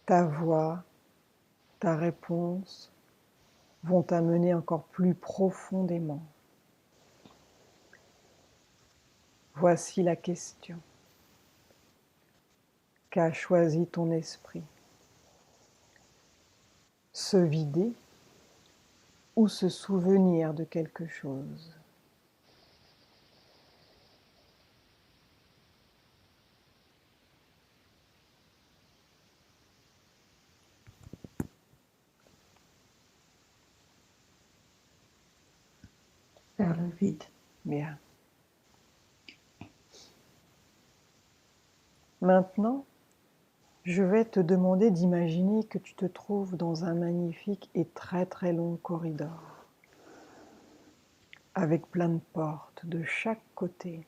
ta voix, ta réponse vont t'amener encore plus profondément. Voici la question qu'a choisi ton esprit. Se vider ou se souvenir de quelque chose? Vers le vide. Bien. Maintenant, je vais te demander d'imaginer que tu te trouves dans un magnifique et très très long corridor, avec plein de portes de chaque côté.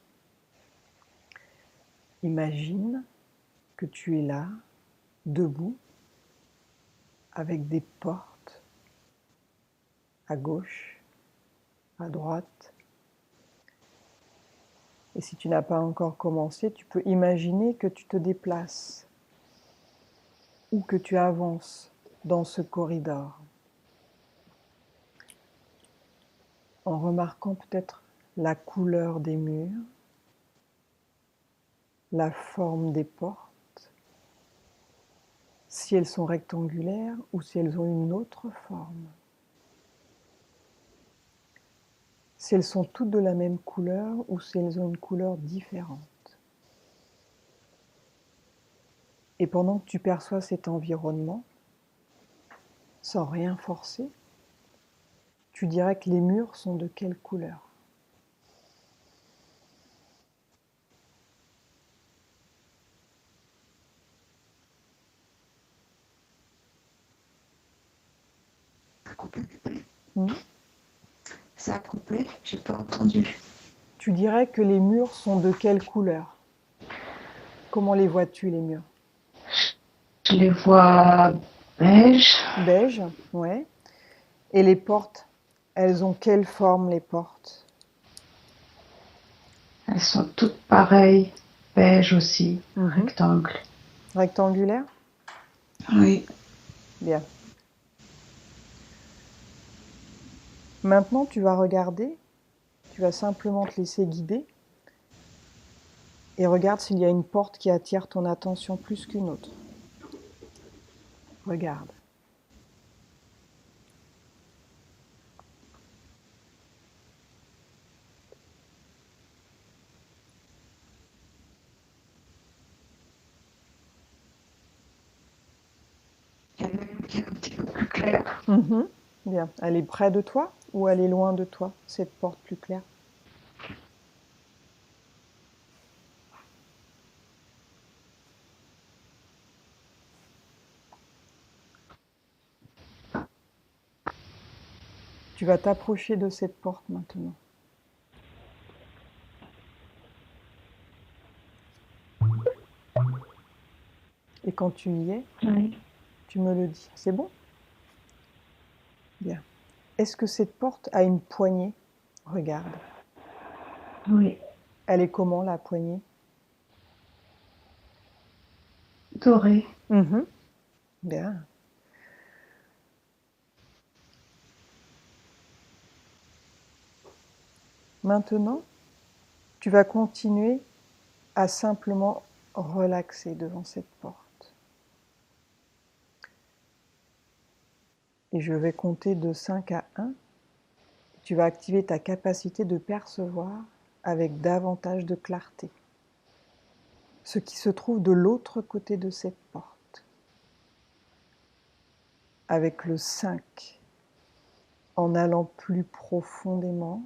Imagine que tu es là, debout, avec des portes à gauche, à droite. Et si tu n'as pas encore commencé, tu peux imaginer que tu te déplaces ou que tu avances dans ce corridor, en remarquant peut-être la couleur des murs, la forme des portes, si elles sont rectangulaires ou si elles ont une autre forme. Si elles sont toutes de la même couleur ou si elles ont une couleur différente. Et pendant que tu perçois cet environnement, sans rien forcer, tu dirais que les murs sont de quelle couleur? Ça a coupé, j'ai pas entendu. Tu dirais que les murs sont de quelle couleur? Comment les vois-tu, les murs? Je les vois beige. Beige, ouais. Et les portes, elles ont quelle forme, les portes? Elles sont toutes pareilles, beige aussi, Mhm. rectangle. Rectangulaire? Oui. Bien. Maintenant, tu vas regarder, tu vas simplement te laisser guider et regarde s'il y a une porte qui attire ton attention plus qu'une autre. Regarde. Il y en a une qui est un petit peu plus claire. Mhm. Bien. Elle est près de toi ou elle est loin de toi, cette porte plus claire? Tu vas t'approcher de cette porte maintenant. Et quand tu y es, Oui. tu me le dis. C'est bon? Bien. Est-ce que cette porte a une poignée? Regarde. Oui. Elle est comment, la poignée? Dorée. Mhm. Bien. Maintenant, tu vas continuer à simplement relaxer devant cette porte. Et je vais compter de 5 à 1. Tu vas activer ta capacité de percevoir avec davantage de clarté ce qui se trouve de l'autre côté de cette porte. Avec le 5, en allant plus profondément.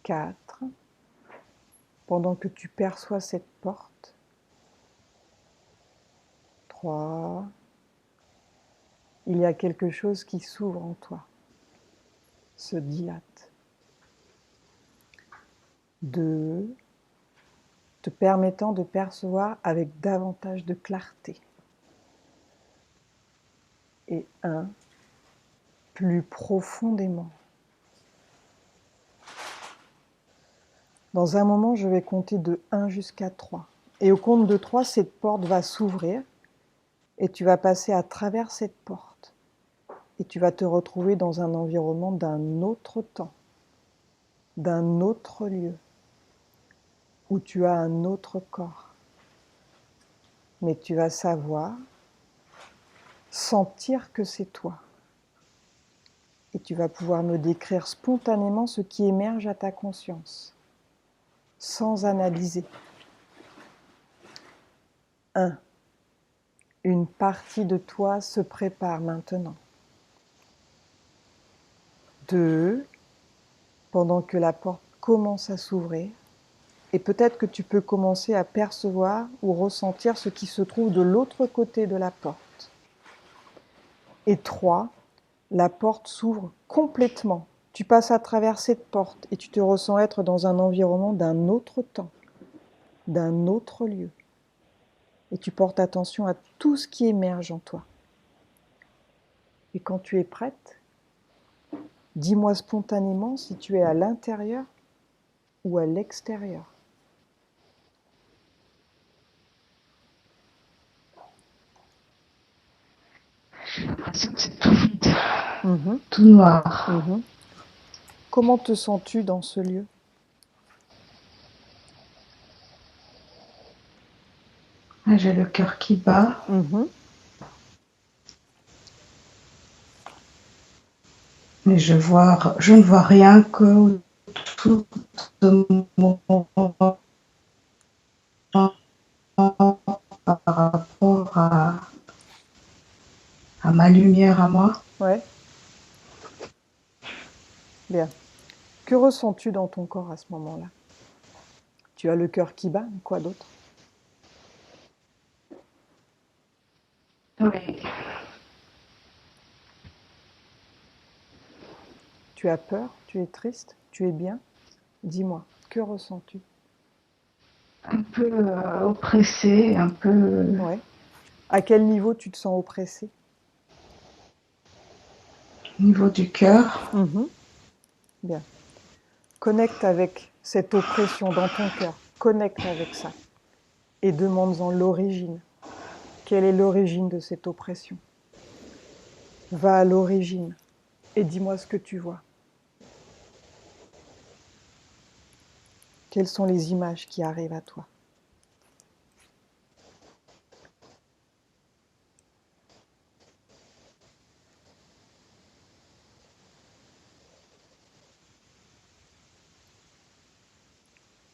4, pendant que tu perçois cette porte. 3, il y a quelque chose qui s'ouvre en toi, se dilate. 2, te permettant de percevoir avec davantage de clarté. Et 1, plus profondément. Dans un moment, je vais compter de 1 jusqu'à 3. Et au compte de 3, cette porte va s'ouvrir et tu vas passer à travers cette porte. Et tu vas te retrouver dans un environnement d'un autre temps, d'un autre lieu, où tu as un autre corps. Mais tu vas savoir, sentir que c'est toi. Et tu vas pouvoir me décrire spontanément ce qui émerge à ta conscience, sans analyser. 1. Une partie de toi se prépare maintenant. 2. Pendant que la porte commence à s'ouvrir, et peut-être que tu peux commencer à percevoir ou ressentir ce qui se trouve de l'autre côté de la porte. Et 3. La porte s'ouvre complètement. Tu passes à travers cette porte et tu te ressens être dans un environnement d'un autre temps, d'un autre lieu. Et tu portes attention à tout ce qui émerge en toi. Et quand tu es prête, dis-moi spontanément si tu es à l'intérieur ou à l'extérieur. J'ai l'impression que c'est tout vide, tout noir. Comment te sens-tu dans ce lieu? J'ai le cœur qui bat. Mais je ne vois rien que tout de moi par rapport à ma lumière à moi. Ouais. Bien. Que ressens-tu dans ton corps à ce moment-là? Tu as le cœur qui bat, mais quoi d'autre? Oui. Tu as peur? Tu es triste? Tu es bien? Dis-moi, que ressens-tu? Un peu oppressée, un peu... Ouais. À quel niveau tu te sens oppressé? Au niveau du cœur. Bien. Connecte avec cette oppression dans ton cœur. Connecte avec ça. Et demande-en l'origine. Quelle est l'origine de cette oppression? Va à l'origine et dis-moi ce que tu vois. Quelles sont les images qui arrivent à toi?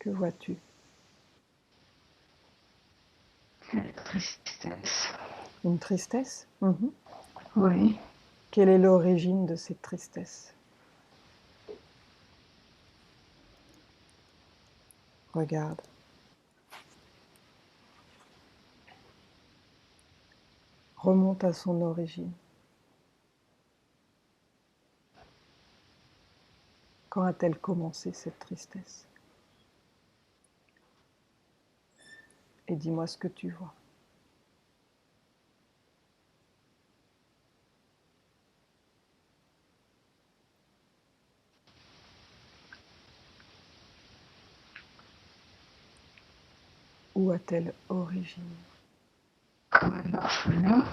Que vois-tu? La tristesse. Une tristesse? Oui. Quelle est l'origine de cette tristesse? Regarde. Remonte à son origine. Quand a-t-elle commencé cette tristesse? Et dis-moi ce que tu vois. Où a-t-elle origine? Comme un orphelin.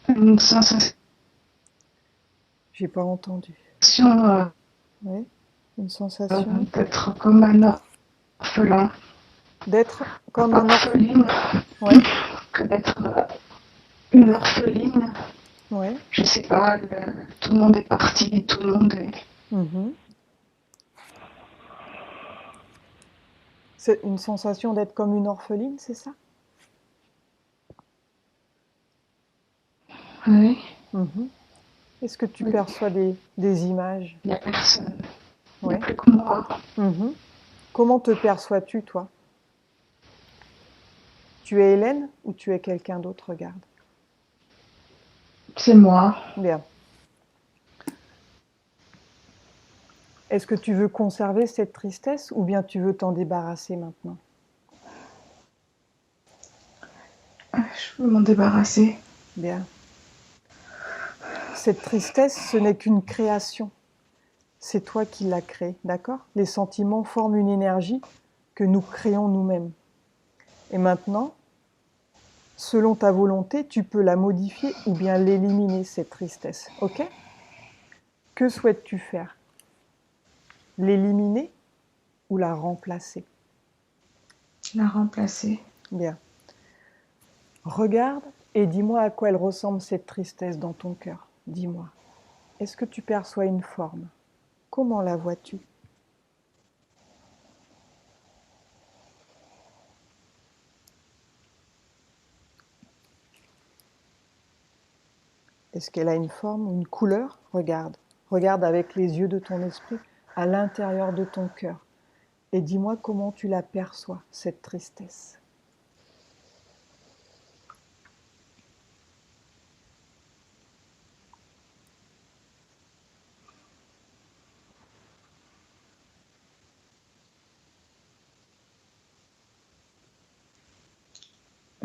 Une sensation. J'ai pas entendu. Oui, une sensation. D'être comme un orphelin. D'être comme un orpheline. Oui. Que d'être une orpheline. Oui. Je sais pas, tout le monde est parti, tout le monde est... C'est une sensation d'être comme une orpheline, c'est ça? Oui. Est-ce que tu perçois des images? Il n'y a personne. Il Oui. n'y a plus que moi. Comment te perçois-tu, toi? Tu es Hélène ou tu es quelqu'un d'autre? Regarde. C'est moi. Bien. Est-ce que tu veux conserver cette tristesse ou bien tu veux t'en débarrasser maintenant? Je veux m'en débarrasser. Bien. Cette tristesse, ce n'est qu'une création. c'est toi qui l'as créé, d'accord? Les sentiments forment une énergie que nous créons nous-mêmes. Et maintenant, selon ta volonté, tu peux la modifier ou bien l'éliminer, cette tristesse, ok? Que souhaites-tu faire? L'éliminer ou la remplacer? La remplacer. Bien. Regarde et dis-moi à quoi elle ressemble cette tristesse dans ton cœur. Dis-moi. Est-ce que tu perçois une forme? Comment la vois-tu? Est-ce qu'elle a une forme ou une couleur? Regarde. Regarde avec les yeux de ton esprit à l'intérieur de ton cœur. Et dis-moi comment tu la perçois, cette tristesse.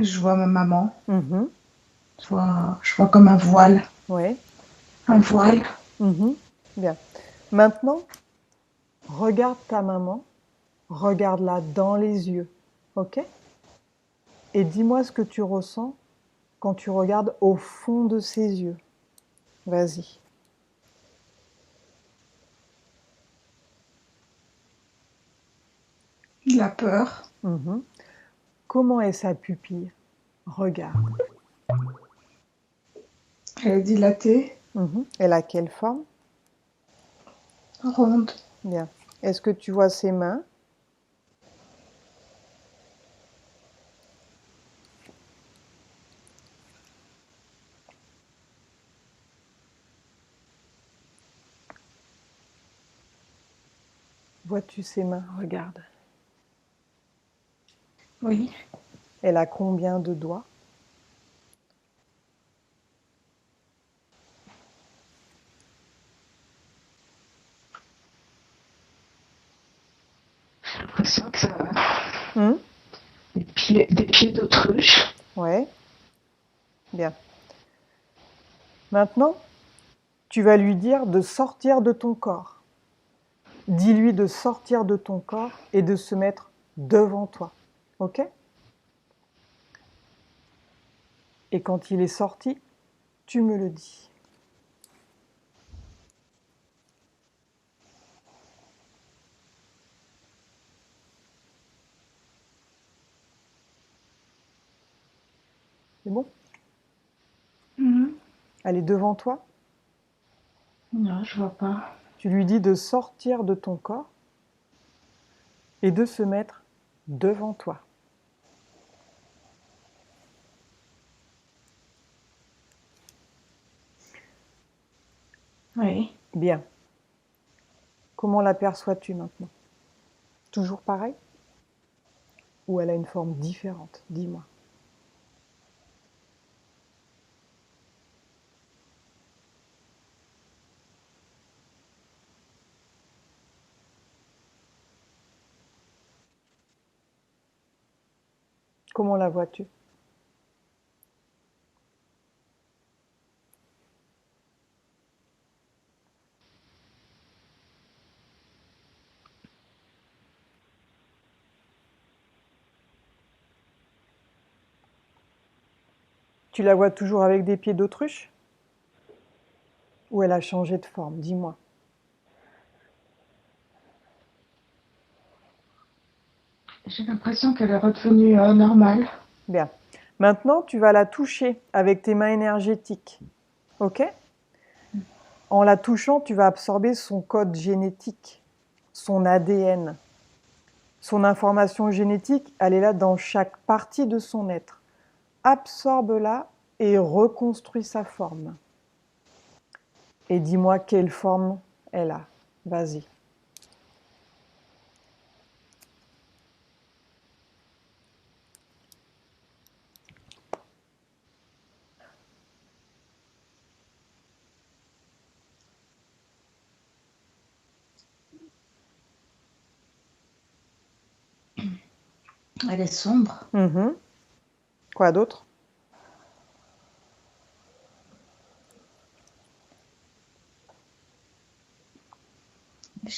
Je vois ma maman. Mhm. Je vois comme un voile. Ouais. Un voile. Mhm. Bien. Maintenant, regarde ta maman, regarde-la dans les yeux, ok? Et dis-moi ce que tu ressens quand tu regardes au fond de ses yeux. Vas-y. La peur. Mhm. Comment est sa pupille? Regarde. Elle est dilatée. Mhm. Elle a quelle forme? Ronde. Bien. Est-ce que tu vois ses mains? Vois-tu ses mains? Regarde. Oui. Elle a combien de doigts? J'ai l'impression que ça a Hmm. des pieds d'autruche. Ouais. Bien. Maintenant, tu vas lui dire de sortir de ton corps. Dis-lui de sortir de ton corps et de se mettre devant toi. Ok? Et quand il est sorti, tu me le dis. C'est bon? Elle est devant toi. Non, je vois pas. Tu lui dis de sortir de ton corps et de se mettre devant toi. Oui. Bien. Comment l'aperçois-tu maintenant? Toujours pareil? Ou elle a une forme différente? Dis-moi. Comment la vois-tu? Tu la vois toujours avec des pieds d'autruche? Ou elle a changé de forme? Dis-moi. J'ai l'impression qu'elle est redevenue normale. Bien. Maintenant, tu vas la toucher avec tes mains énergétiques. Ok? En la touchant, tu vas absorber son code génétique, son ADN. Son information génétique, elle est là dans chaque partie de son être. Absorbe-la et reconstruis sa forme. Et dis-moi quelle forme elle a. Vas-y. Elle est sombre. Mhm. Quoi d'autre?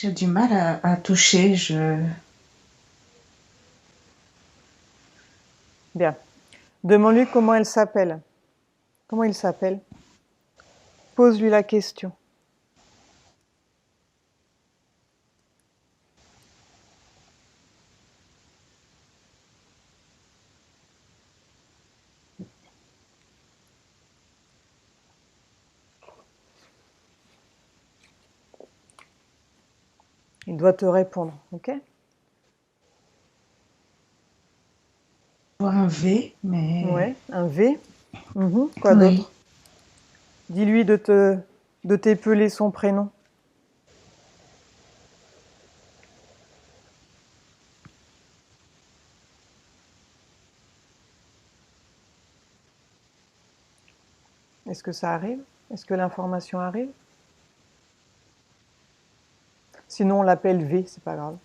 J'ai du mal à toucher. Bien. Demande-lui comment elle s'appelle. Comment il s'appelle? Pose-lui la question. Il doit te répondre, ok? Je vois un V, mais... Ouais, un V. Quoi Oui. d'autre? Dis-lui de t'épeler son prénom. Est-ce que ça arrive? Est-ce que l'information arrive? Sinon, on l'appelle V, c'est pas grave.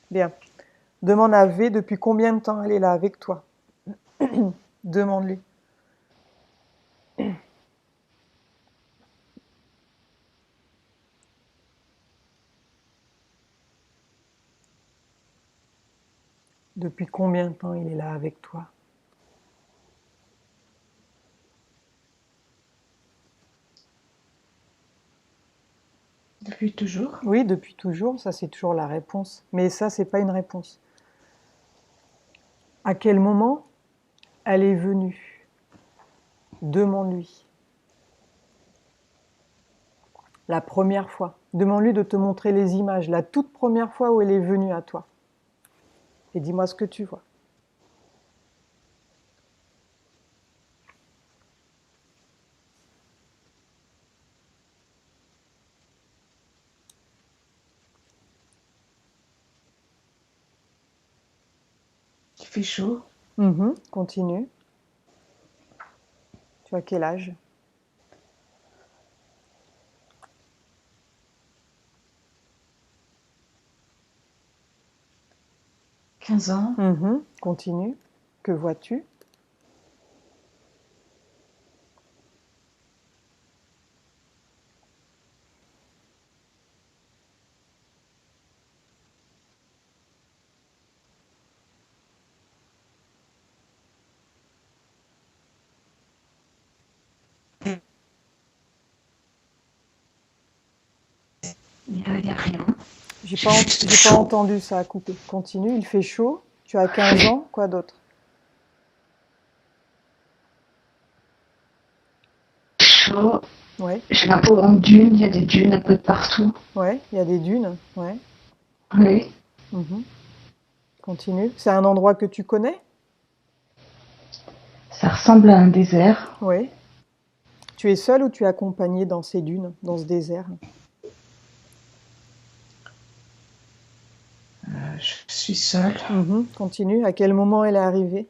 Bien. Demande à V depuis combien de temps elle est là avec toi. Demande-lui. Depuis combien de temps il est là avec toi? Depuis toujours. Oui, depuis toujours, ça c'est toujours la réponse. Mais ça, c'est pas une réponse. À quel moment elle est venue? Demande-lui. La première fois. Demande-lui de te montrer les images, la toute première fois où elle est venue à toi. Et dis-moi ce que tu vois. Il fait chaud. Continue. Tu as quel âge? 15 ans. Continue. Que vois-tu? Il n'y a rien. J'ai pas entendu ça, à couper. Continue, il fait chaud. Tu as 15 ans, quoi d'autre? Chaud. Ouais, J'ai la peau en dune. Il y a des dunes un peu de partout. ouais, il y a des dunes. Ouais. Oui. Continue. C'est un endroit que tu connais? Ça ressemble à un désert. Oui. Tu es seul ou tu es accompagné dans ces dunes, dans ce désert? Je suis seule. Continue. À quel moment elle est arrivée?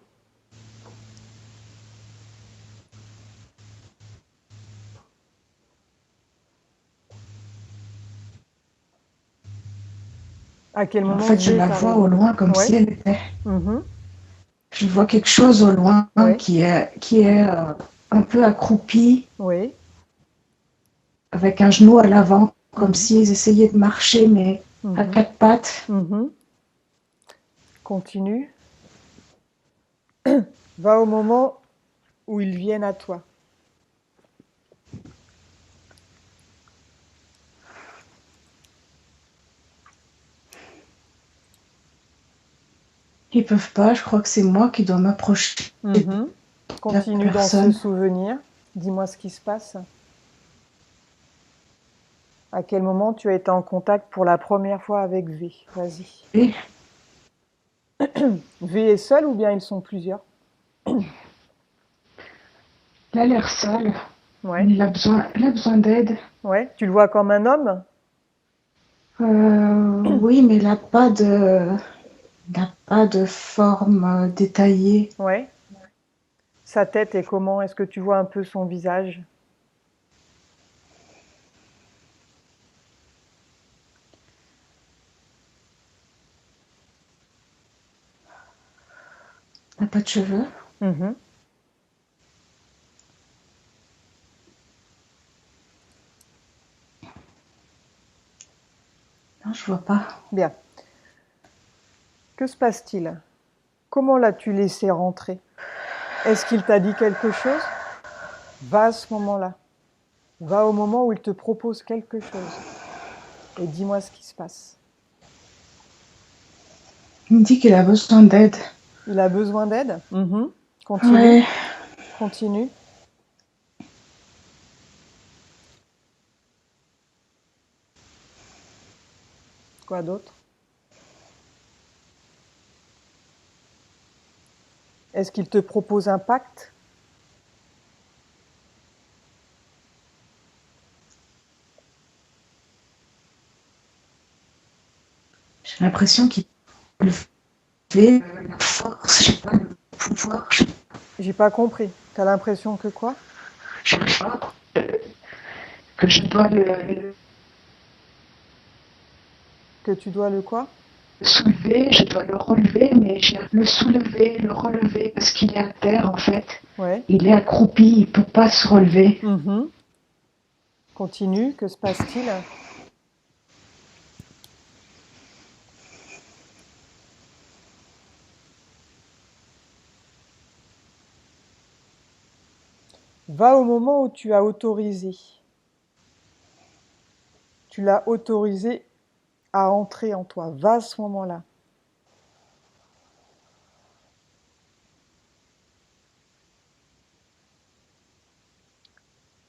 À quel En moment fait, je V la est vois arrivé? au loin comme Ouais. si elle était. Mhm. Je vois quelque chose au loin Ouais. qui est un peu accroupi, Oui. avec un genou à l'avant, comme Mhm. s'ils essayaient de marcher, mais à Mhm. quatre pattes. Mhm. Continue. Va au moment où ils viennent à toi. Ils peuvent pas, je crois que c'est moi qui dois m'approcher de la Continue dans ce personne. souvenir. Dis-moi ce qui se passe. À quel moment tu as été en contact pour la première fois avec V? Vas-y. Et V est seul ou bien ils sont plusieurs? il a l'air seul. Ouais. Il a besoin d'aide. Ouais. Tu le vois comme un homme? Oui, mais il n'a pas de forme détaillée. Ouais. Sa tête est comment? Est-ce que tu vois un peu son visage? Il n'a pas de cheveux. Mhm. Je vois pas. Bien. Que se passe-t-il? Comment l'as-tu laissé rentrer? Est-ce qu'il t'a dit quelque chose? Va à ce moment-là. Va au moment où il te propose quelque chose. Et dis-moi ce qui se passe. Il me dit qu'il a besoin d'aide. Il a besoin d'aide? Continue. Ouais. Continue. Quoi d'autre? Est-ce qu'il te propose un pacte? J'ai l'impression qu'il le fait, la force, j'ai pas le pouvoir. J'ai pas compris. T'as l'impression que quoi? Je crois que je dois Que tu dois le quoi? le soulever, je dois le relever, mais je dois le soulever, le relever, parce qu'il est à terre en fait. Ouais. Il est accroupi, il peut pas se relever. Continue. Que se passe-t-il? Va au moment où tu as autorisé. Tu l'as autorisé à entrer en toi. Va à ce moment-là.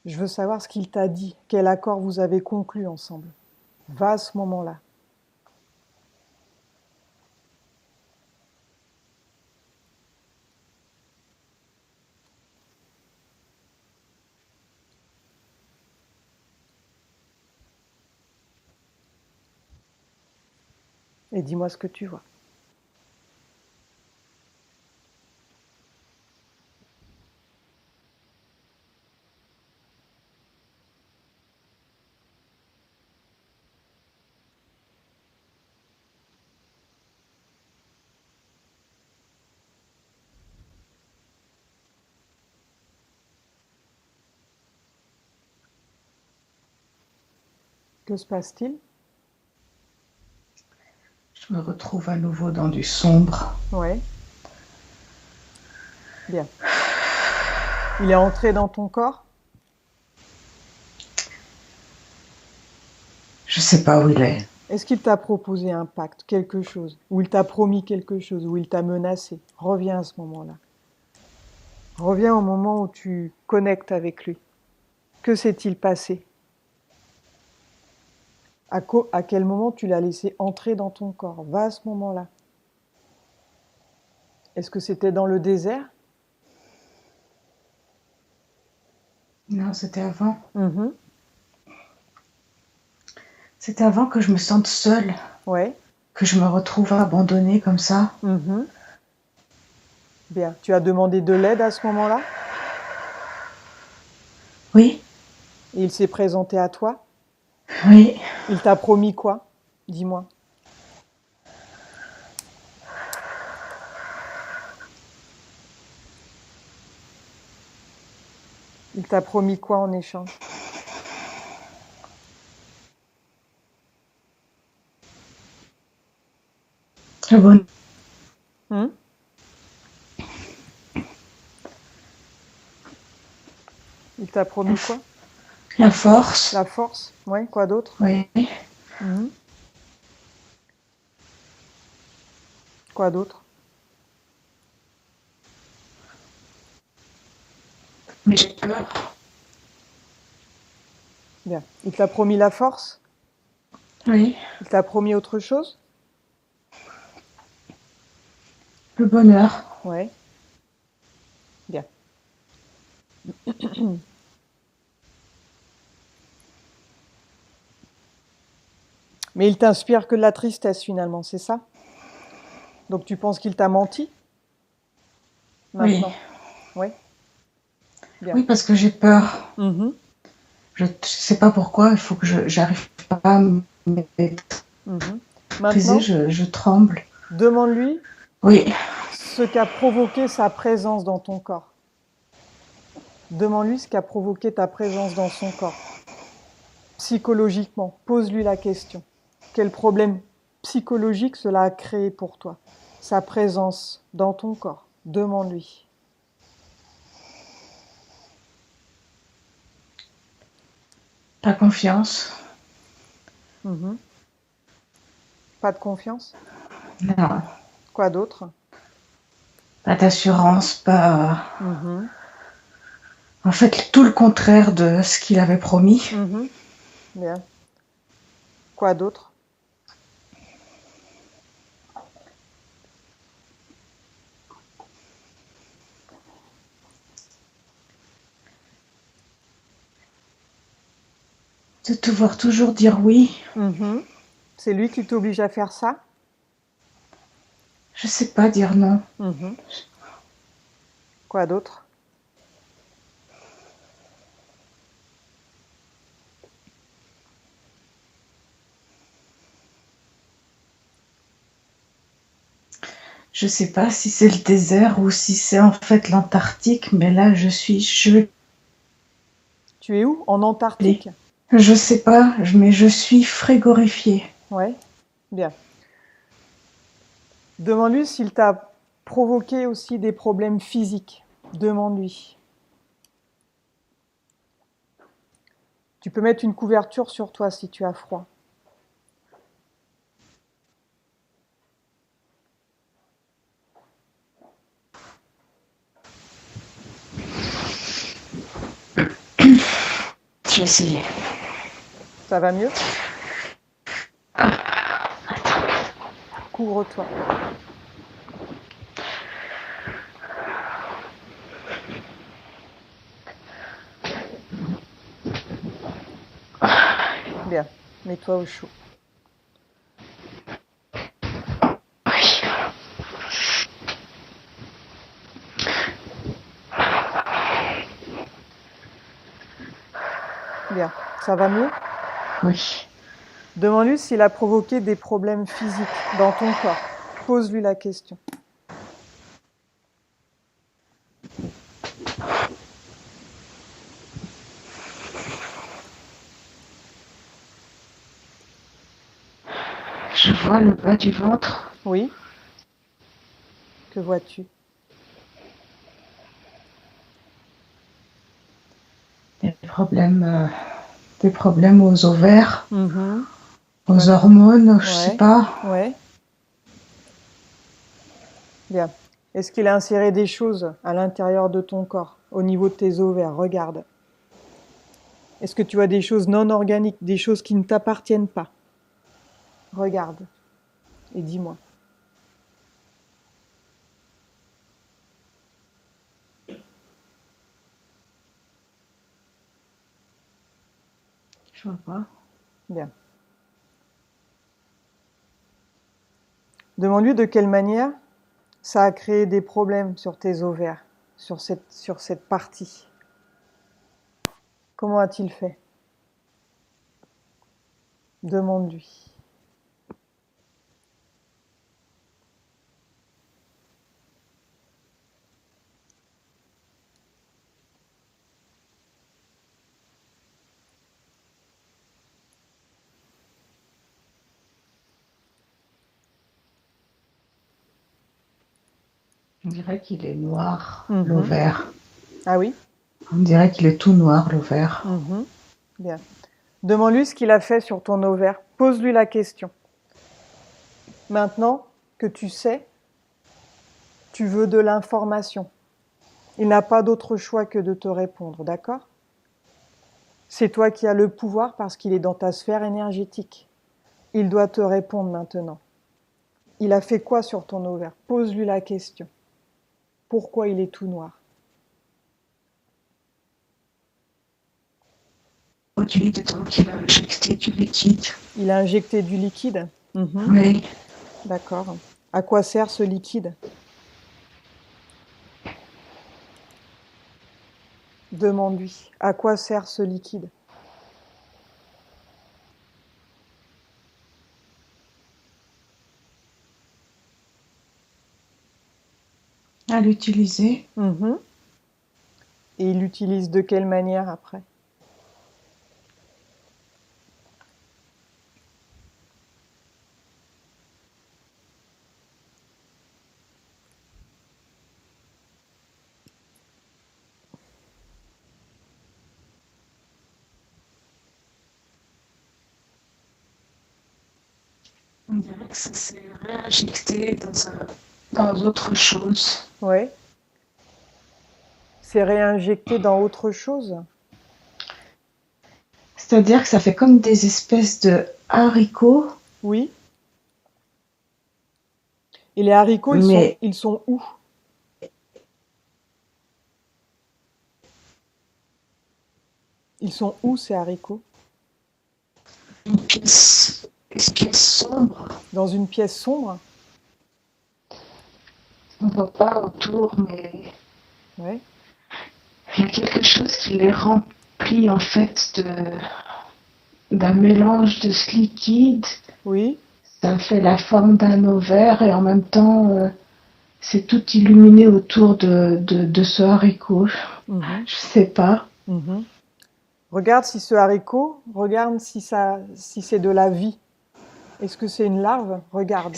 Je veux savoir ce qu'il t'a dit, quel accord vous avez conclu ensemble. Va à ce moment-là. Et dis-moi ce que tu vois. Que se passe-t-il? Je me retrouve à nouveau dans du sombre. Ouais. Bien. Il est entré dans ton corps? Je sais pas où il est. Est-ce qu'il t'a proposé un pacte, quelque chose? Ou il t'a promis quelque chose? Ou il t'a menacé? Reviens à ce moment-là. Reviens au moment où tu connectes avec lui. Que s'est-il passé? À quel moment tu l'as laissé entrer dans ton corps? Va à ce moment-là. Est-ce que c'était dans le désert? Non, c'était avant. Mhm. C'était avant que je me sente seule, Ouais. que je me retrouve abandonnée comme ça. Mhm. Bien. Tu as demandé de l'aide à ce moment-là? Oui, Et il s'est présenté à toi? oui. Il t'a promis quoi? Dis-moi. Il t'a promis quoi en échange? Le bonheur. Hmm? Il t'a promis quoi? La force. La force? Ouais. Quoi d'autre? Oui. Mhm. Quoi d'autre? Mais j'ai peur. Bien. Il t'a promis la force? Oui. Il t'a promis autre chose? Le bonheur. Ouais. Bien. Mais il t'inspire que de la tristesse finalement, c'est ça? Donc tu penses qu'il t'a menti? Maintenant? Oui. Bien. Oui, parce que j'ai peur. Mhm. Je sais pas pourquoi, il faut que j'arrive pas à me maîtriser, Maintenant, je tremble. demande-lui Oui. ce qu'a provoqué sa présence dans ton corps. Demande-lui ce qui a provoqué ta présence dans son corps. Psychologiquement, pose-lui la question. Quel problème psychologique cela a créé pour toi? Sa présence dans ton corps. Demande-lui. Pas confiance. Mhm. Pas de confiance? Non. Quoi d'autre? Pas d'assurance, pas... Mhm. En fait, tout le contraire de ce qu'il avait promis. Mhm. Bien. Quoi d'autre? De devoir toujours dire oui. Mhm. C'est lui qui t'oblige à faire ça? Je sais pas dire non. Mhm. Quoi d'autre? Je sais pas si c'est le désert ou si c'est en fait l'Antarctique, mais là je suis gelée. Tu es où? En Antarctique? Je sais pas, mais je suis frigorifiée. Ouais. Bien. Demande-lui s'il t'a provoqué aussi des problèmes physiques. Demande-lui. Tu peux mettre une couverture sur toi si tu as froid. Je vais essayer. Ça va mieux? Couvre-toi. Bien. Mets-toi au chaud. Bien. Ça va mieux? Oui. Demande-lui s'il a provoqué des problèmes physiques dans ton corps. Pose-lui la question. Je vois le bas du ventre. Oui? Que vois-tu? Des problèmes aux ovaires, Mhm. aux hormones, je sais Ouais. pas. Ouais. Bien. Est-ce qu'il a inséré des choses à l'intérieur de ton corps, au niveau de tes ovaires? Regarde. Est-ce que tu as des choses non organiques, des choses qui ne t'appartiennent pas? Regarde et dis-moi. Je vois pas. Bien. Demande-lui de quelle manière ça a créé des problèmes sur tes ovaires, sur cette partie. Comment a-t-il fait? Demande-lui. On dirait qu'il est noir, Mhm. l'ovaire. Ah oui? On dirait qu'il est tout noir, l'ovaire. Mhm. Bien. Demande-lui ce qu'il a fait sur ton ovaire. Pose-lui la question. Maintenant que tu sais, tu veux de l'information. Il n'a pas d'autre choix que de te répondre, d'accord? C'est toi qui as le pouvoir parce qu'il est dans ta sphère énergétique. Il doit te répondre maintenant. Il a fait quoi sur ton ovaire? Pose-lui la question. Pourquoi il est tout noir? Il a injecté du liquide. Il a injecté du liquide? Mhm. Oui. D'accord. À quoi sert ce liquide? Demande-lui. À quoi sert ce liquide? À l'utiliser. Mhm. Et il l'utilise de quelle manière après? On dirait que ça s'est réinjecté dans autre chose. Ouais. C'est réinjecté dans autre chose. C'est-à-dire que ça fait comme des espèces de haricots, Oui. Et les haricots, mais ils sont où? Ils sont où ces haricots? une pièce sombre. Dans une pièce sombre? On ne voit pas autour, mais Ouais. il y a quelque chose qui les remplit en fait d'un mélange de ce liquide. Oui. Ça fait la forme d'un ovaire et en même temps, c'est tout illuminé autour de ce haricot. Mhm. Je sais pas. Mhm. Regarde si ce haricot, regarde si c'est de la vie. Est-ce que c'est une larve? Regarde.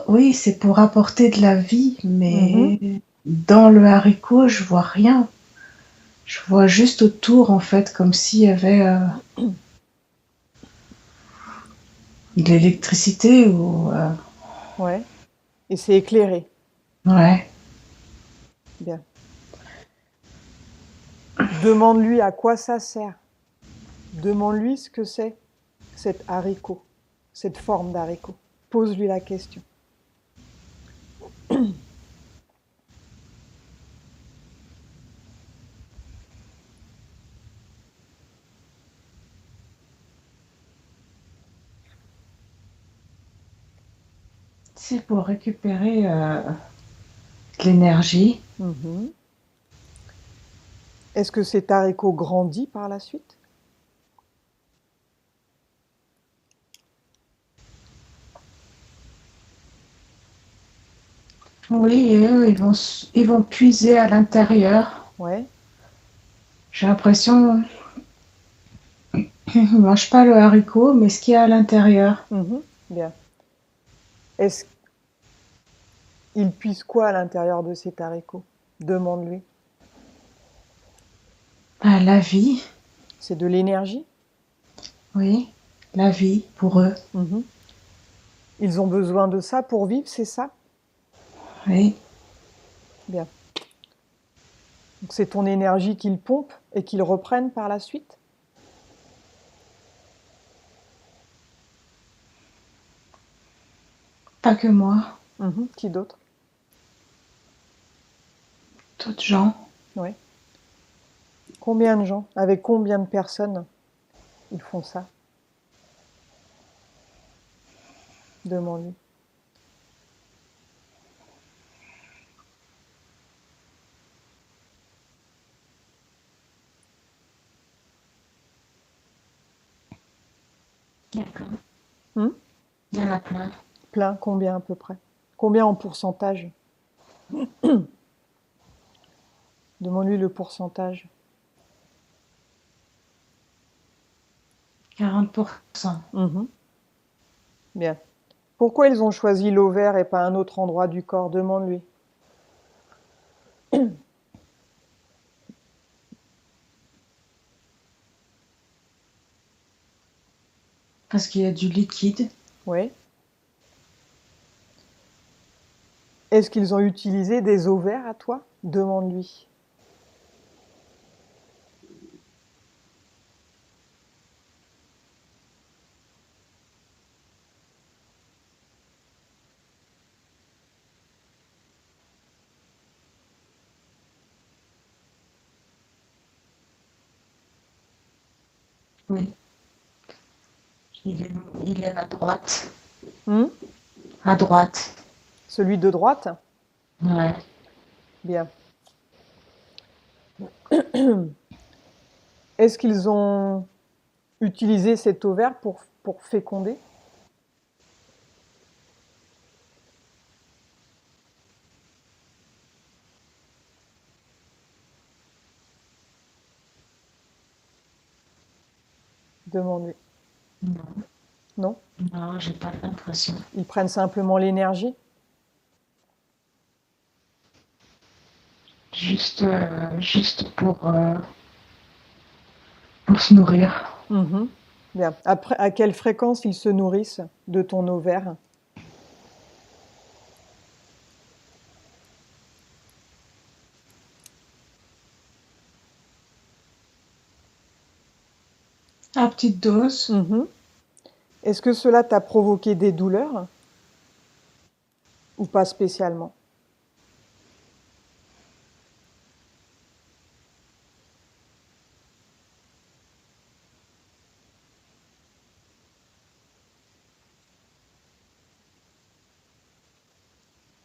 Oui, c'est pour apporter de la vie, Mhm. mais dans le haricot, je vois rien. Je vois juste autour, en fait, comme s'il y avait de l'électricité ou. Ouais. Et c'est éclairé. Ouais. Bien. Demande-lui à quoi ça sert. Demande-lui ce que c'est, cet haricot, cette forme d'haricot. Pose-lui la question. C'est pour récupérer de l'énergie. Mhm. Est-ce que cet haricot grandit par la suite? Oui, et eux, ils vont puiser à l'intérieur. Ouais. J'ai l'impression qu'ils ne mangent pas le haricot, mais ce qu'il y a à l'intérieur. Mhm. Bien. Est-ce qu'il puise quoi à l'intérieur de cet haricot? Demande-lui. Ah, la vie, C'est de l'énergie? oui, la vie pour eux. Mhm. Ils ont besoin de ça pour vivre, c'est ça? Oui, Bien. Donc c'est ton énergie qu'ils pompent et qu'ils reprennent par la suite? pas que moi, Mhm. Qui d'autre? d'autres gens. Ouais. Combien de gens? Avec combien de personnes ils font ça? Demande-lui. D'accord. Hmm. Il y en a plein. Plein, combien à peu près? Combien en pourcentage? Demande-lui le pourcentage. 40%. Mhm. Bien. Pourquoi ils ont choisi l'ovaire et pas un autre endroit du corps? Demande-lui. Parce qu'il y a du liquide. Oui. Est-ce qu'ils ont utilisé des ovaires à toi? Demande-lui. Oui. Il est, il est à droite. Hmm. À droite. Celui de droite? Ouais. Bien. Est-ce qu'ils ont utilisé cet ovaire pour féconder? Demande-lui. Non, Non? non, j'ai pas l'impression. Ils prennent simplement l'énergie? Juste pour se nourrir. Mhm. Bien. Après, à quelle fréquence ils se nourrissent de ton ovaire? À petite dose. Mhm. Est-ce que cela t'a provoqué des douleurs ou pas spécialement?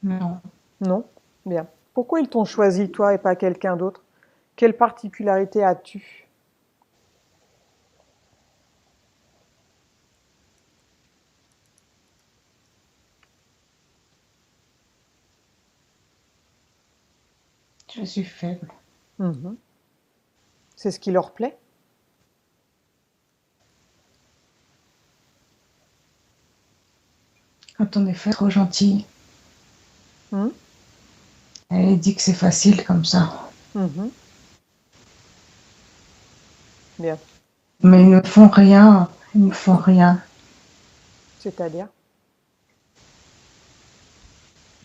Non. Non? Bien. Pourquoi ils t'ont choisi, toi, et pas quelqu'un d'autre? Quelle particularité as-tu? Je suis faible. Mhm. C'est ce qui leur plaît? Quand on est fait trop gentil, Hmm. elle dit que c'est facile comme ça. Mhm. Bien. Mais ils ne font rien. Ils ne font rien. C'est-à-dire?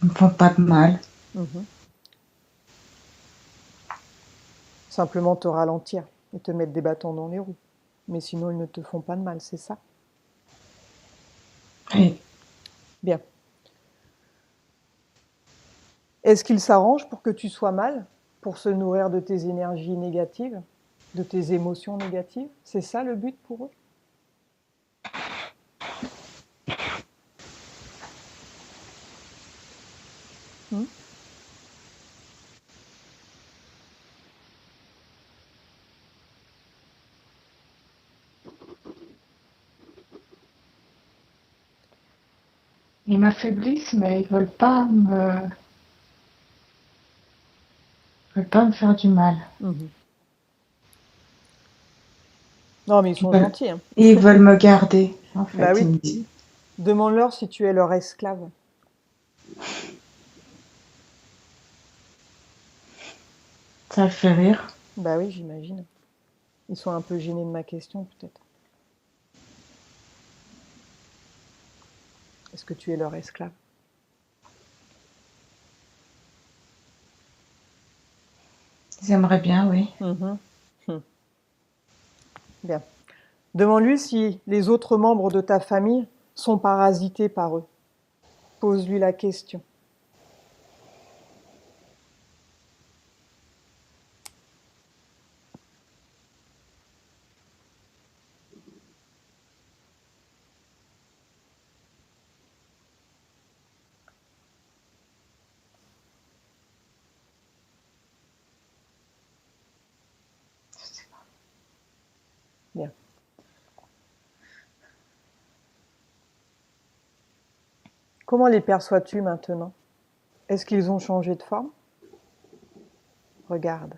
Ils ne font pas de mal. Mhm. Simplement te ralentir et te mettre des bâtons dans les roues. Mais sinon, ils ne te font pas de mal, c'est ça? Et Bien. Est-ce qu'ils s'arrangent pour que tu sois mal? Pour se nourrir de tes énergies négatives? De tes émotions négatives? C'est ça le but pour eux? Hmm. ils m'affaiblissent, mais veulent pas me faire du mal. Mhm. Non, mais ils Ils sont veulent, gentils, hein. ils veulent me garder, en Bah fait, oui. ils me disent. Demande-leur si tu es leur esclave. Ça le fait rire. Bah oui, j'imagine. Ils sont un peu gênés de ma question, peut-être. Est-ce que tu es leur esclave? Ils aimeraient bien, oui. Mhm. Hmm. Bien. Demande-lui si les autres membres de ta famille sont parasités par eux. Pose-lui la question. Bien. Comment les perçois-tu maintenant? Est-ce qu'ils ont changé de forme? Regarde.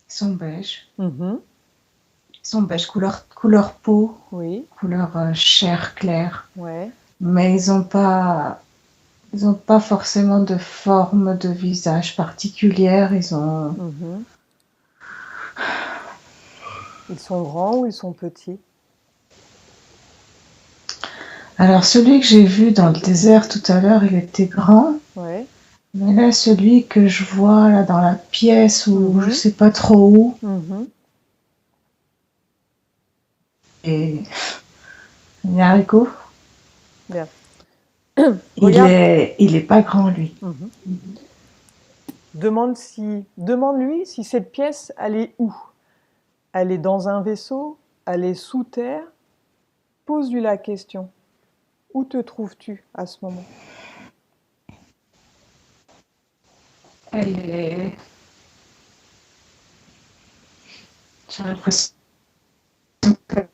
Ils sont beiges. Mhm. Ils sont beiges, couleur peau, Oui. couleur chair claire. Ouais. Mais ils ont pas forcément de forme de visage particulière. Ils ont. Mhm. Ils sont grands ou ils sont petits? Alors celui que j'ai vu dans le désert tout à l'heure, il était grand. Ouais. Mais là, celui que je vois là dans la pièce ou je Mhm. sais pas trop où, Mhm. et un haricot, Bien. Regarde. il est pas grand lui. Mhm. Demande-lui si cette pièce, elle est où? Elle est dans un vaisseau? Elle est sous terre? Pose-lui la question. Où te trouves-tu à ce moment? Elle est, j'ai l'impression qu'elle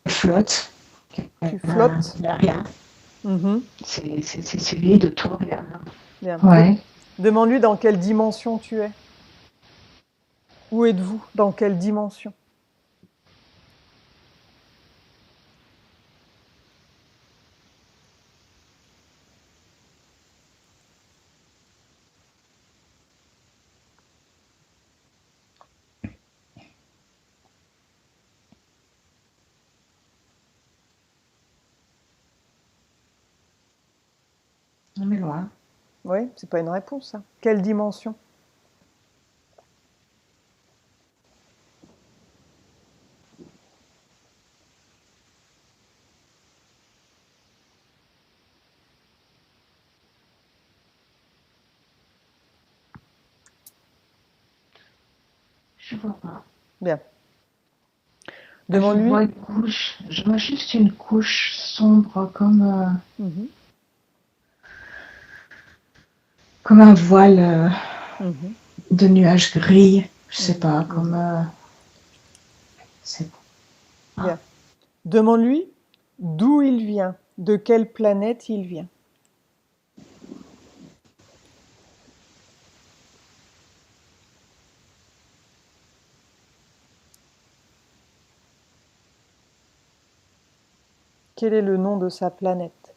flotte. Tu flottes? Il n'y a rien. Mhm. C'est vide autour, il y a rien. Bien. Ouais. Demande-lui dans quelle dimension tu es. Où êtes-vous? Dans quelle dimension? Mais loin. Oui, c'est pas une réponse, ça. Quelle dimension? Je vois pas. Bien. Je Demande-lui. vois une couche. Je vois juste une couche sombre Mhm, comme un voile mhm, de nuages gris. Je sais mhm, pas, comme. mhm. C'est Bien. Demande-lui d'où il vient, de quelle planète il vient. Quel est le nom de sa planète?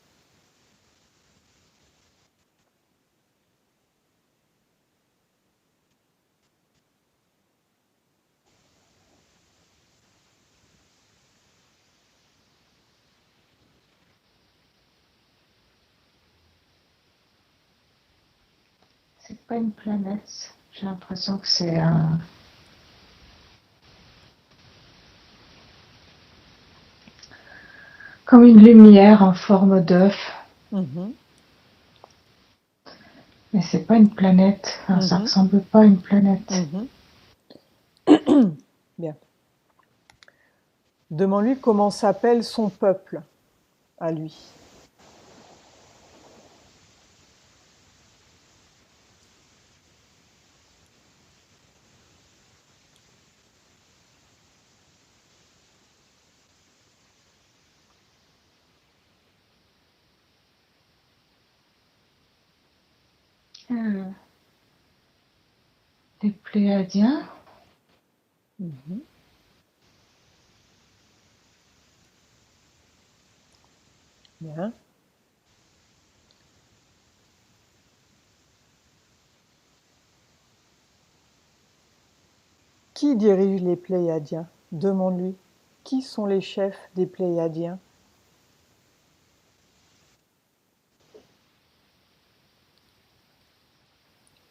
pas une planète. J'ai l'impression que c'est un. Comme une lumière en forme d'œuf. Mhm, Mais c'est pas une planète. Enfin, ça mhm, ressemble pas à une planète. mhm. Bien. Demande-lui comment s'appelle son peuple à lui. Euh, les Pléiadiens. Mhm. Bien. Qui dirige les Pléiadiens? Demande-lui. Qui sont les chefs des Pléiadiens?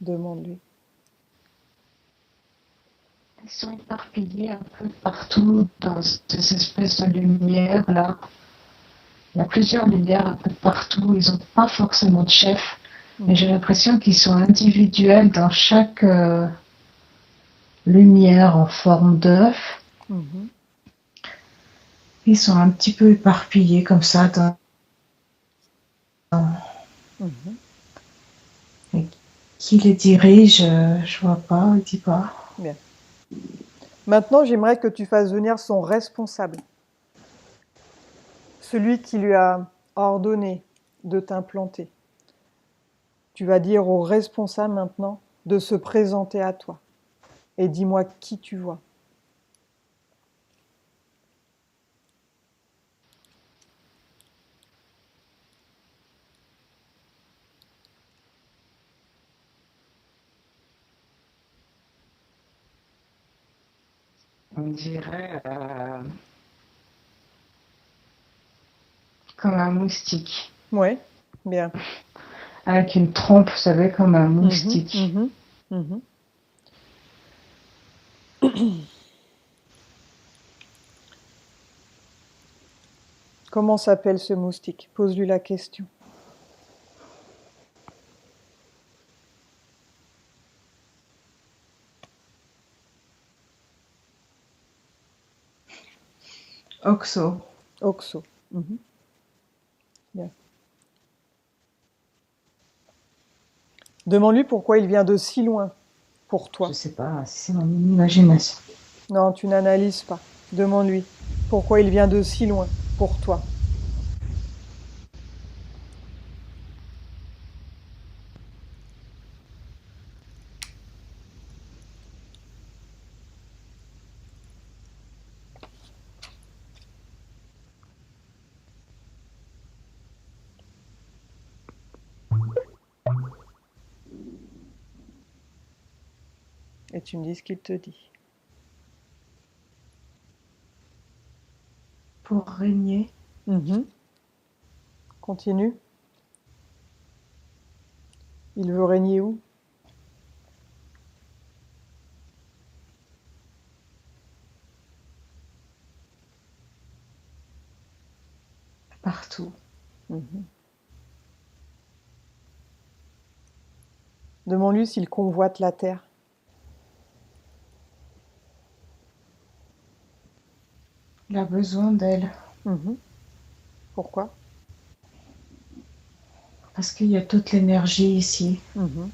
Demande-lui. Ils sont éparpillés un peu partout dans ces espèces de lumières là. Il y a plusieurs lumières un peu partout. Ils n'ont pas forcément de chef. Mais j'ai Mhm, l'impression qu'ils sont individuels dans chaque lumière en forme d'œuf. mhm, Ils sont un petit peu éparpillés comme ça. mhm. Et qui les dirige, je vois pas, il dit pas. Bien. Maintenant, j'aimerais que tu fasses venir son responsable, celui qui lui a ordonné de t'implanter. Tu vas dire au responsable maintenant de se présenter à toi. Et dis-moi qui tu vois. On dirait comme un moustique. Oui, bien. Avec une trompe, vous savez, comme un Mhm, moustique. mhm, mhm. Comment s'appelle ce moustique? Pose-lui la question. Oxo. Oxo. Mhm, bien. Demande-lui pourquoi il vient de si loin pour Je toi. sais pas si c'est mon imagination. Non, tu n'analyses pas. Demande-lui pourquoi il vient de si loin pour toi. Et tu me dis ce qu'il te dit. Pour régner. Mhm. Continue. Il veut régner où? Partout. Mhm. Demande-lui s'il convoite la terre. Il a besoin d'elle. Mhm. Pourquoi? Parce qu'il y a toute l'énergie ici. Mhm.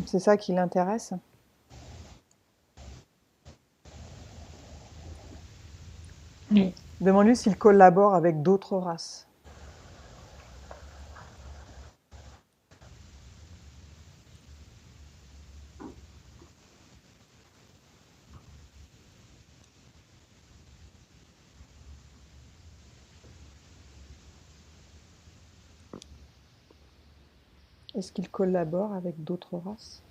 C'est ça qui l'intéresse. Oui. Demande-lui s'il collabore avec d'autres races. Est-ce qu'il collabore avec d'autres races?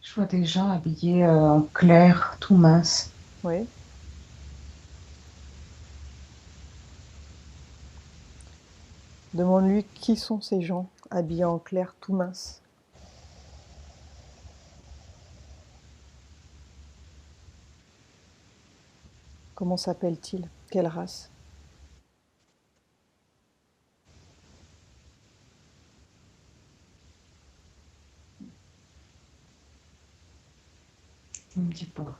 Je vois des gens habillés en clair, tout mince. Oui. Demande-lui qui sont ces gens habillés en clair tout mince. Comment s'appellent-ils? Quelle race? Il me dit pas.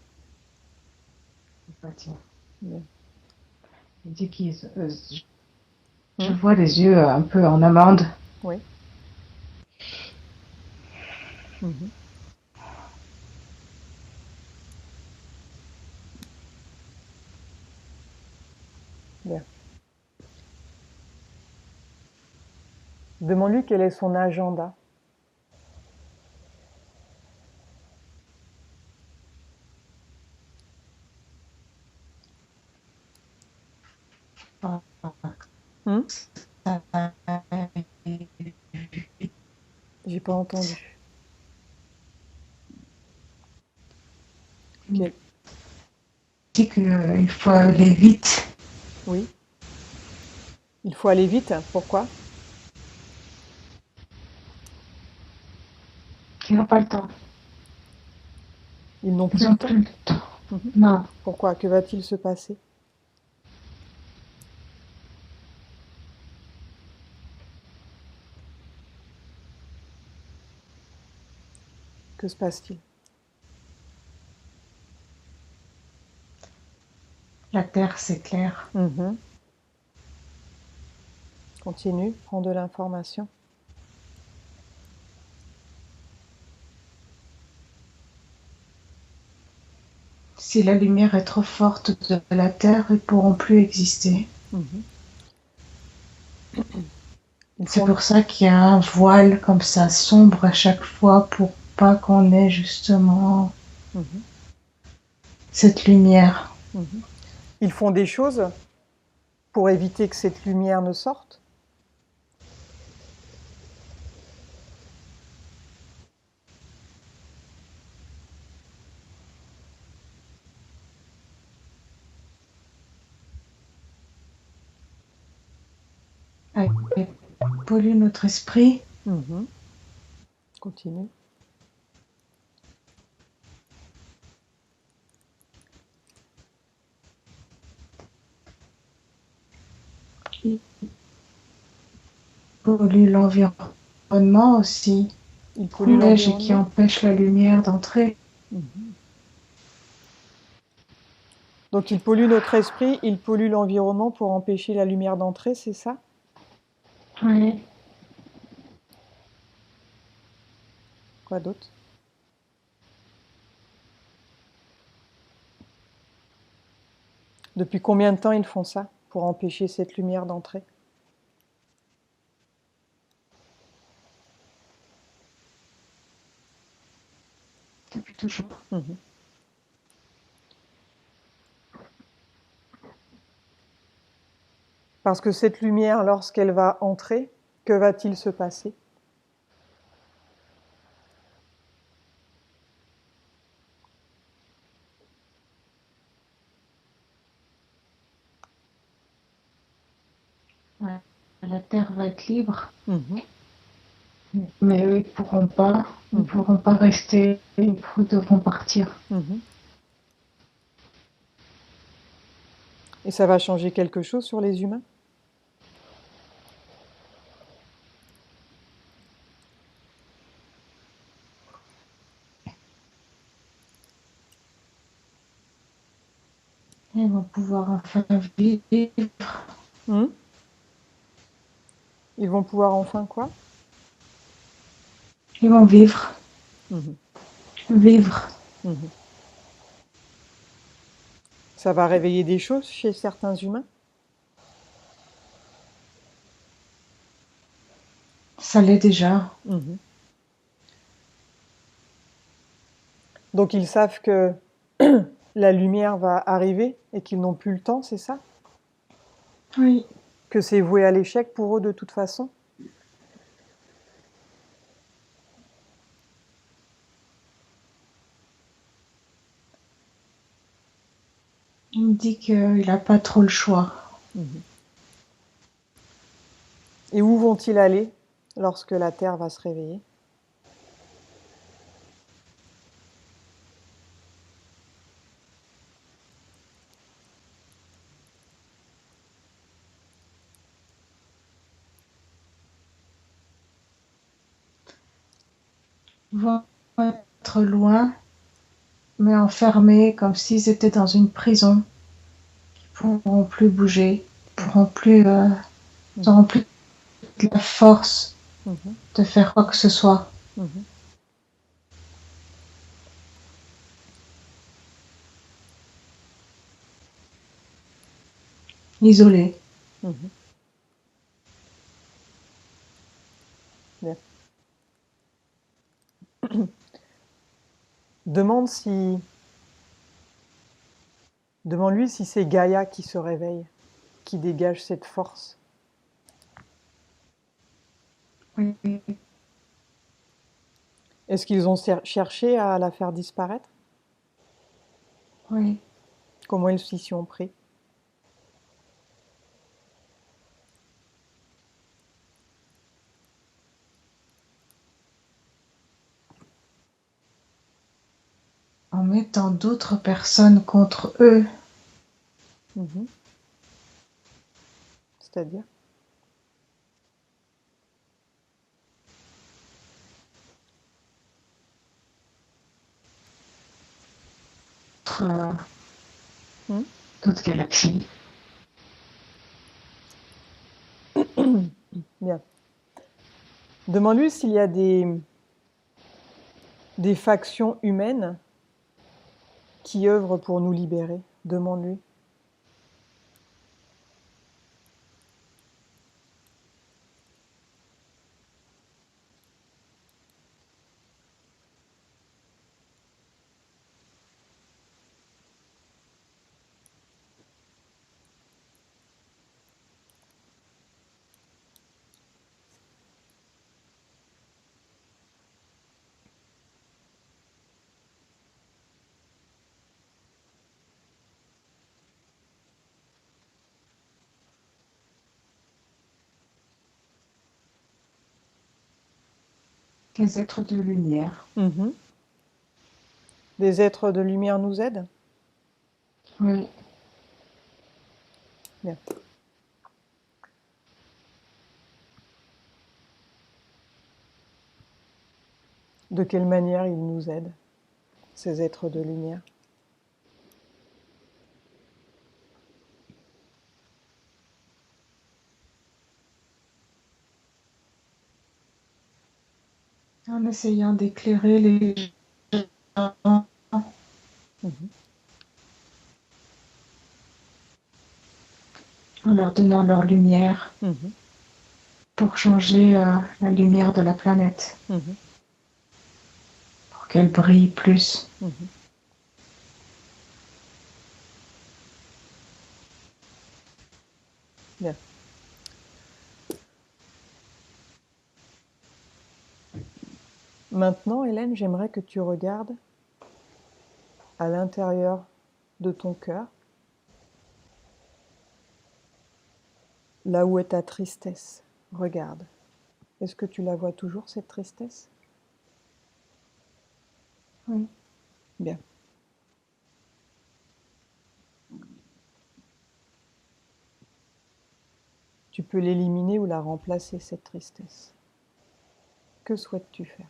Il va dire. Bien. Il dit qu'ils. Je Hmm. vois les yeux un peu en amande. Oui. Mhm. Bien. Demande-lui quel est son agenda. Hmm. J'ai pas entendu. Il Quel... dit qu'il faut aller vite. Oui. Il faut aller vite. Pourquoi? Ils n'ont pas le temps. Ils n'ont Ils plus le n'ont temps. plus le temps. Mhm. Non. Pourquoi? Que va-t-il se passer? Que se passe-t-il? La terre s'éclaire. Mhm. Continue, prends de l'information. Si la lumière est trop forte de la terre, ils ne pourront plus exister. Mhm. Ils C'est font... pour ça qu'il y a un voile comme ça, sombre à chaque fois, pour pas qu'on ait justement Mhm. cette lumière. Mhm. Ils font des choses pour éviter que cette lumière ne sorte. Elle pollue notre esprit. Mhm. Continue. Il pollue l'environnement aussi. Il Qui pollue empêche et qui l'environnement. empêche la lumière d'entrer. Mhm. Donc il pollue notre esprit, il pollue l'environnement pour empêcher la lumière d'entrer, c'est ça? Oui. Quoi d'autre? Depuis combien de temps ils font ça pour empêcher cette lumière d'entrer? Depuis toujours. Mhm. Parce que cette lumière, lorsqu'elle va entrer, Que va-t-il se passer? La Terre va être libre, Mhm, mais eux, ils ne mhm, pourront pas rester, ils devront partir. mhm. Et ça va changer quelque chose sur les humains? Ils vont pouvoir enfin vivre. Hmm. Ils vont pouvoir enfin quoi? Ils vont vivre, Mhm, vivre. mhm. Ça va réveiller des choses chez certains humains? Ça l'est déjà. Mhm. Donc ils savent que la lumière va arriver et qu'ils n'ont plus le temps, c'est ça? Oui. Que c'est voué à l'échec pour eux de toute façon? Il me dit qu'il n'a pas trop le choix. Mhm. Et où vont-ils aller lorsque la Terre va se réveiller? Ils vont être loin, mais enfermés comme s'ils étaient dans une prison. Ils ne pourront plus bouger, ils Mhm, n'auront plus la force mhm, de faire quoi que ce soit. mhm, Isolés. mhm. Bien. Demande si, Demande-lui si c'est Gaïa qui se réveille, qui dégage cette force. Oui. Est-ce qu'ils ont cherché à la faire disparaître? Oui. Comment ils s'y sont pris? En mettant d'autres personnes contre eux. Mhm. C'est-à-dire? euh, Hmm. D'autres galaxies. Bien. Demande-lui s'il y a des factions humaines qui œuvrent pour nous libérer. Demande-lui. Les êtres de lumière. Mhm. Des êtres de lumière nous aident? Oui. Bien. De quelle manière ils nous aident, ces êtres de lumière? En essayant d'éclairer les gens, Mhm. en leur donnant leur lumière Mhm. pour changer la lumière de la planète, Mhm. pour qu'elle brille plus. Mhm. Bien. Maintenant, Hélène, j'aimerais que tu regardes à l'intérieur de ton cœur, là où est ta tristesse. Regarde. Est-ce que tu la vois toujours, cette tristesse? Oui. Bien. Tu peux l'éliminer ou la remplacer, cette tristesse. Que souhaites-tu faire?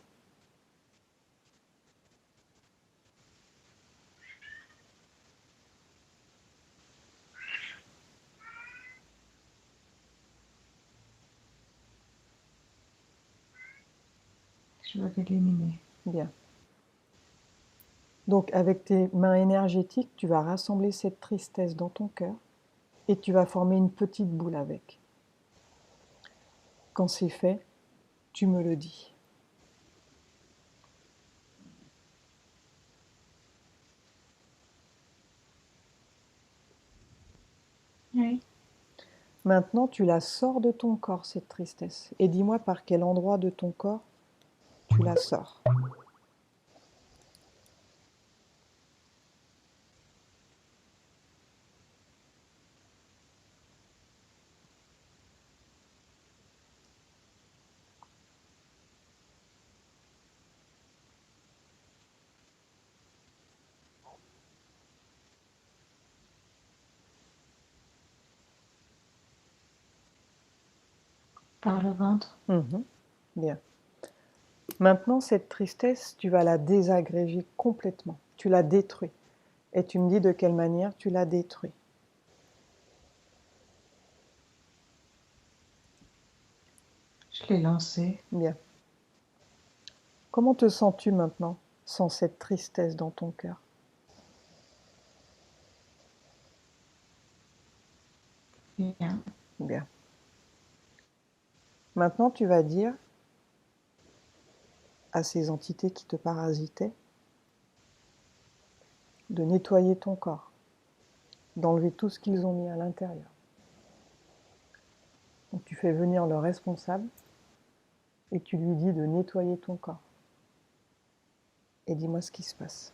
Je veux l'éliminer. Bien. Donc, avec tes mains énergétiques, tu vas rassembler cette tristesse dans ton cœur et tu vas former une petite boule avec. Quand c'est fait, tu me le dis. Oui. Maintenant, tu la sors de ton corps, cette tristesse. Et dis-moi par quel endroit de ton corps tu la sors. Par le ventre. Bien. Maintenant, cette tristesse, tu vas la désagréger complètement. Tu la détruis. Et tu me dis de quelle manière tu la détruis. Je l'ai lancé. Bien. Comment te sens-tu maintenant sans cette tristesse dans ton cœur? Bien. Bien. Maintenant, tu vas dire à ces entités qui te parasitaient de nettoyer ton corps, d'enlever tout ce qu'ils ont mis à l'intérieur. Donc tu fais venir le responsable et tu lui dis de nettoyer ton corps. Et dis-moi ce qui se passe.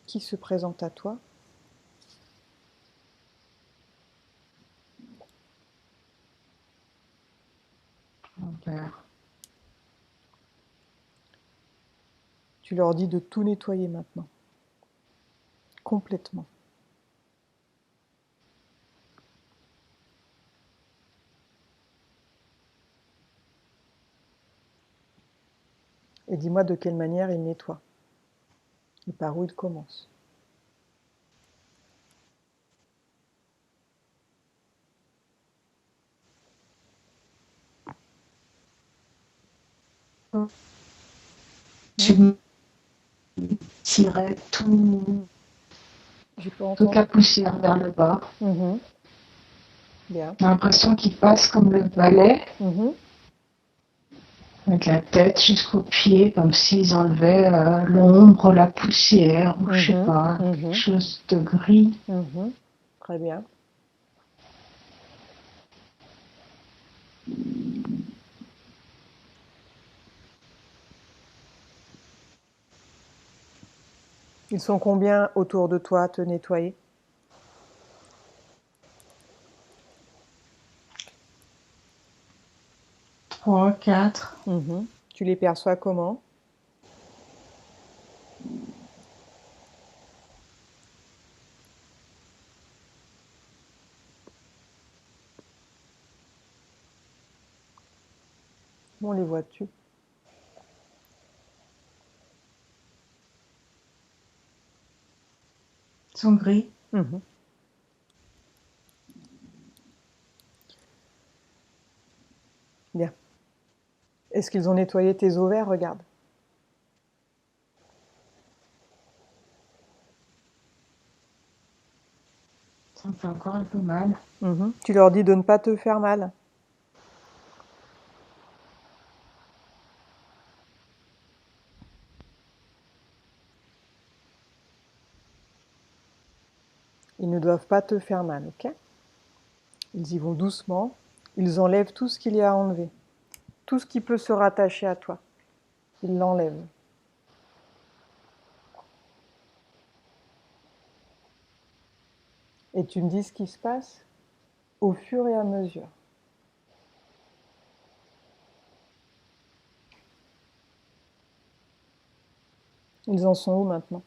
Qui se présente à toi? Mon père. Tu leur dis de tout nettoyer maintenant, complètement. Et dis-moi de quelle manière ils nettoient et par où ils commencent. Tu tirais J'ai pas toute entendu. la poussière vers le bas. Bien. J'ai l'impression qu'il passe comme le balai, avec la tête jusqu'aux pieds, comme s'ils enlevaient l'ombre, la poussière, ou je sais pas, quelque chose de gris. Très bien. Ils sont combien autour de toi à te nettoyer? Trois, quatre. Tu les perçois comment? Comment les vois-tu? Ils sont gris. Bien. Est-ce qu'ils ont nettoyé tes ovaires? Regarde. Ça me fait encore un peu mal. Tu leur dis de ne pas te faire mal. Ils ne doivent pas te faire mal, ok? Ils y vont doucement, Ils enlèvent tout ce qu'il y a à enlever. Tout ce qui peut se rattacher à toi. Ils l'enlèvent. Et tu me dis ce qui se passe au fur et à mesure. Ils en sont où maintenant?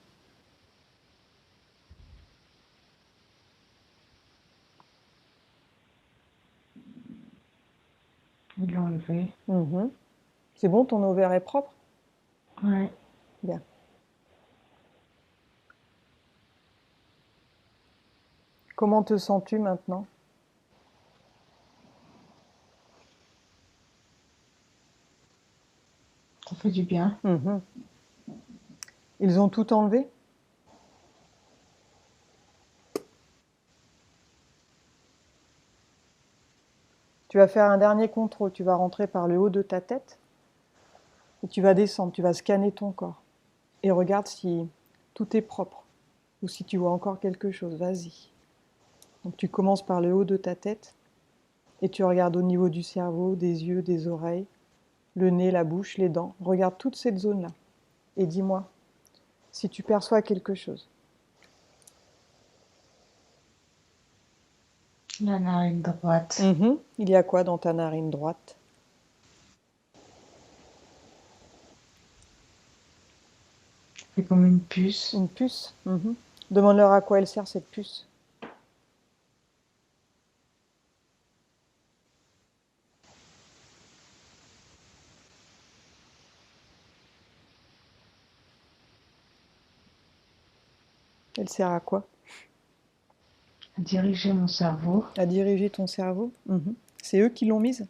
Ils l'ont enlevé. Mhm. C'est bon, ton ovaire est propre? Ouais. Bien. Comment te sens-tu maintenant? Ça fait du bien. Mhm. Ils ont tout enlevé? Tu vas faire un dernier contrôle. Tu vas rentrer par le haut de ta tête et tu vas descendre. Tu vas scanner ton corps et regarde si tout est propre ou si tu vois encore quelque chose. Vas-y. Donc tu commences par le haut de ta tête et tu regardes au niveau du cerveau, des yeux, des oreilles, le nez, la bouche, les dents. Regarde toute cette zone-là et dis-moi si tu perçois quelque chose. La narine droite. Il y a quoi dans ta narine droite? C'est comme une puce. Une puce. Demande-leur à quoi elle sert cette puce. Elle sert à quoi? À diriger mon cerveau. À diriger ton cerveau. C'est eux qui l'ont mise?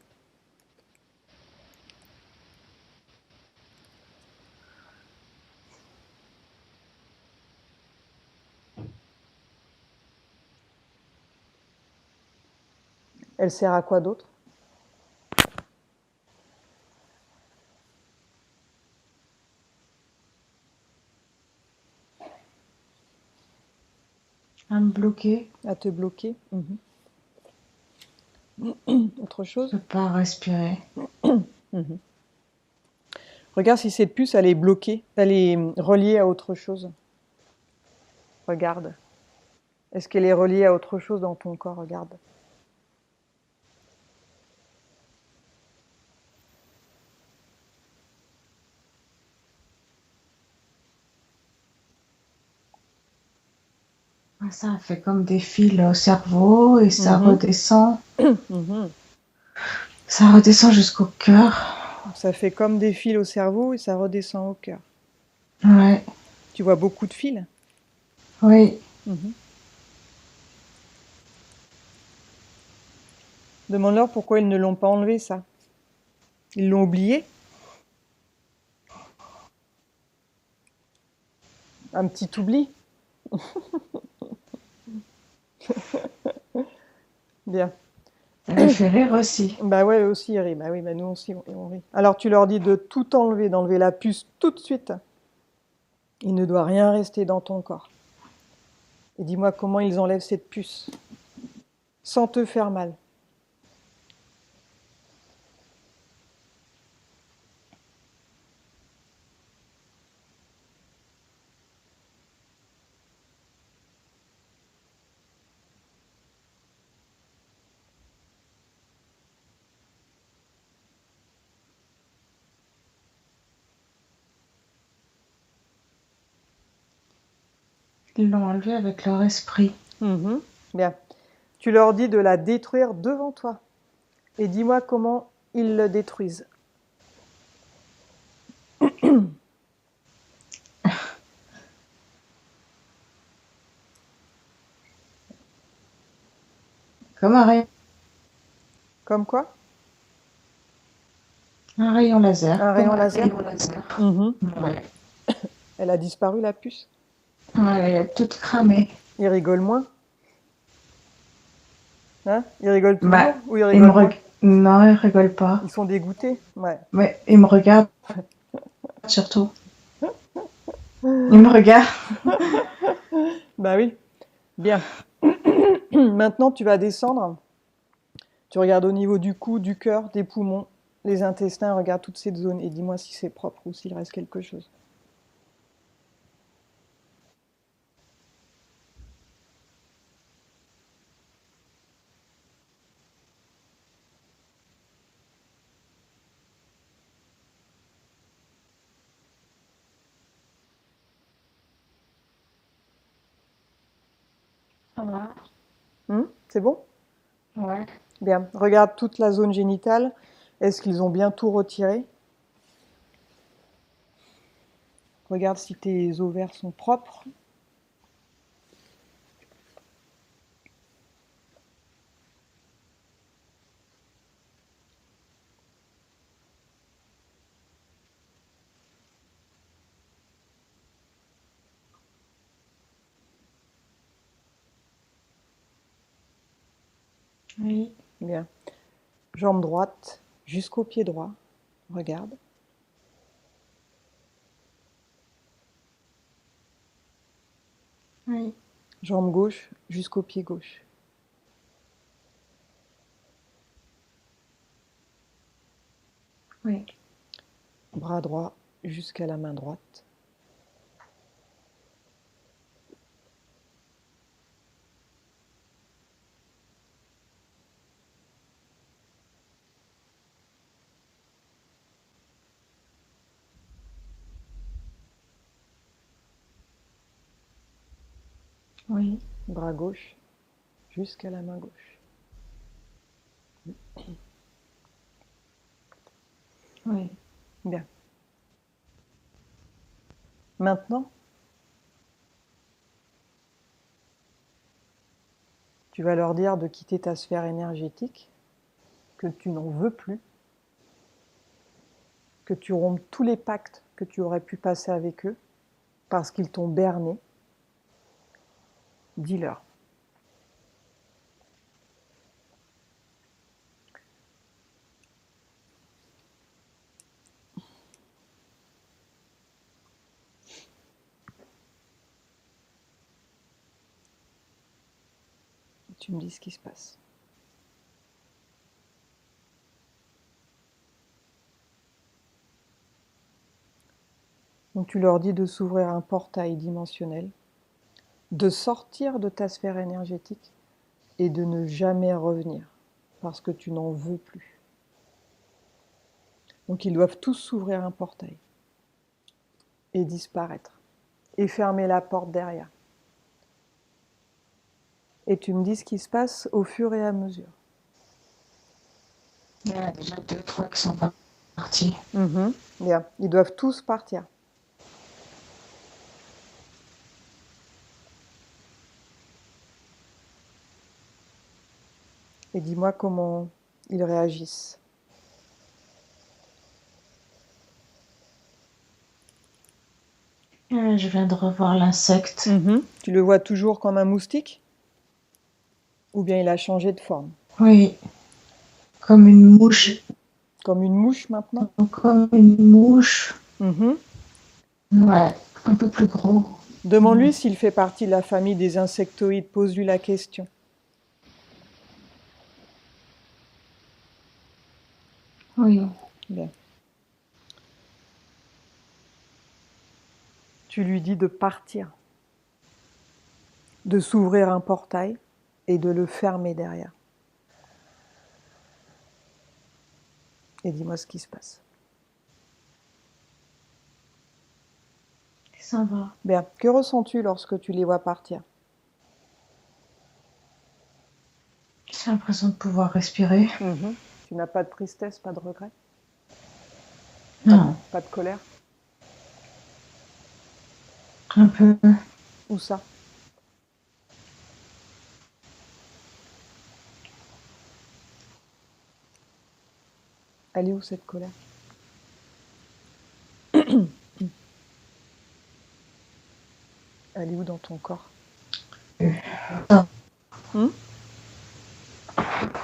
Elle sert à quoi d'autre? À me bloquer. À te bloquer. Autre Je chose? peux pas respirer. Regarde si cette puce, elle est bloquée, elle est reliée à autre chose. Regarde. Est-ce qu'elle est reliée à autre chose dans ton corps? Regarde. Ça fait comme des fils au cerveau et ça redescend. Ça redescend jusqu'au cœur. Ça fait comme des fils au cerveau et ça redescend au cœur. Ouais. Tu vois beaucoup de fils? Oui. Demande-leur pourquoi ils ne l'ont pas enlevé, ça. Ils l'ont oublié? Un petit oubli? Bien. Ça les fait rire aussi. Bah ouais, eux aussi ils rient. Bah oui, bah nous aussi on rit. Alors tu leur dis de tout enlever, d'enlever la puce tout de suite. Il ne doit rien rester dans ton corps. Et dis-moi comment ils enlèvent cette puce sans te faire mal. Ils l'ont enlevé avec leur esprit. Bien. Tu leur dis de la détruire devant toi. Et dis-moi comment ils le détruisent. Comme un rayon. Comme quoi? Un rayon laser. Un rayon laser. Un rayon laser. Ouais. Elle a disparu, la puce. Ouais, elle est toute cramée. Ils rigolent moins. Hein? Ils rigolent toujours Bah, ou ils rigolent moins? Non, ils rigolent pas. Ils sont dégoûtés. Ouais. Mais ils me regardent surtout. Ils me regardent. Bah oui. Bien. Maintenant, tu vas descendre Tu regardes au niveau du cou, du cœur, des poumons, les intestins, regarde toute cette zone et dis-moi si c'est propre ou s'il reste quelque chose. Ça va? C'est bon? Ouais. Bien. Regarde toute la zone génitale. Est-ce qu'ils ont bien tout retiré? Regarde si tes ovaires sont propres. Oui. Bien. Jambe droite jusqu'au pied droit. Regarde. Oui. Jambe gauche jusqu'au pied gauche. Oui. Bras droit jusqu'à la main droite. Oui. Bras gauche jusqu'à la main gauche. Oui. Bien. Maintenant, tu vas leur dire de quitter ta sphère énergétique, que tu n'en veux plus, que tu rompes tous les pactes que tu aurais pu passer avec eux parce qu'ils t'ont berné. Dis-leur. Tu me dis ce qui se passe. Donc tu leur dis de s'ouvrir un portail dimensionnel, de sortir de ta sphère énergétique et de ne jamais revenir parce que tu n'en veux plus. Donc ils doivent tous s'ouvrir un portail et disparaître et fermer la porte derrière. Et tu me dis ce qui se passe au fur et à mesure. Il y en a déjà 2, 3 qui sont partis. Bien. Ils doivent tous partir. Et dis-moi comment ils réagissent. Je viens de revoir l'insecte. Tu le vois toujours comme un moustique? Ou bien il a changé de forme? Oui. Comme une mouche. Comme une mouche maintenant? Comme une mouche. Mhm. Ouais. Un peu plus gros. Demande-lui s'il fait partie de la famille des insectoïdes. Pose-lui la question. Oui. Bien. Tu lui dis de partir, de s'ouvrir un portail et de le fermer derrière. Et dis-moi ce qui se passe. Ça va. Bien. Que ressens-tu lorsque tu les vois partir? J'ai l'impression de pouvoir respirer. Tu n'as pas de tristesse, pas de regret? Non. Pas de colère? Un peu. Où ça? Elle est où cette colère? Elle est où dans ton corps?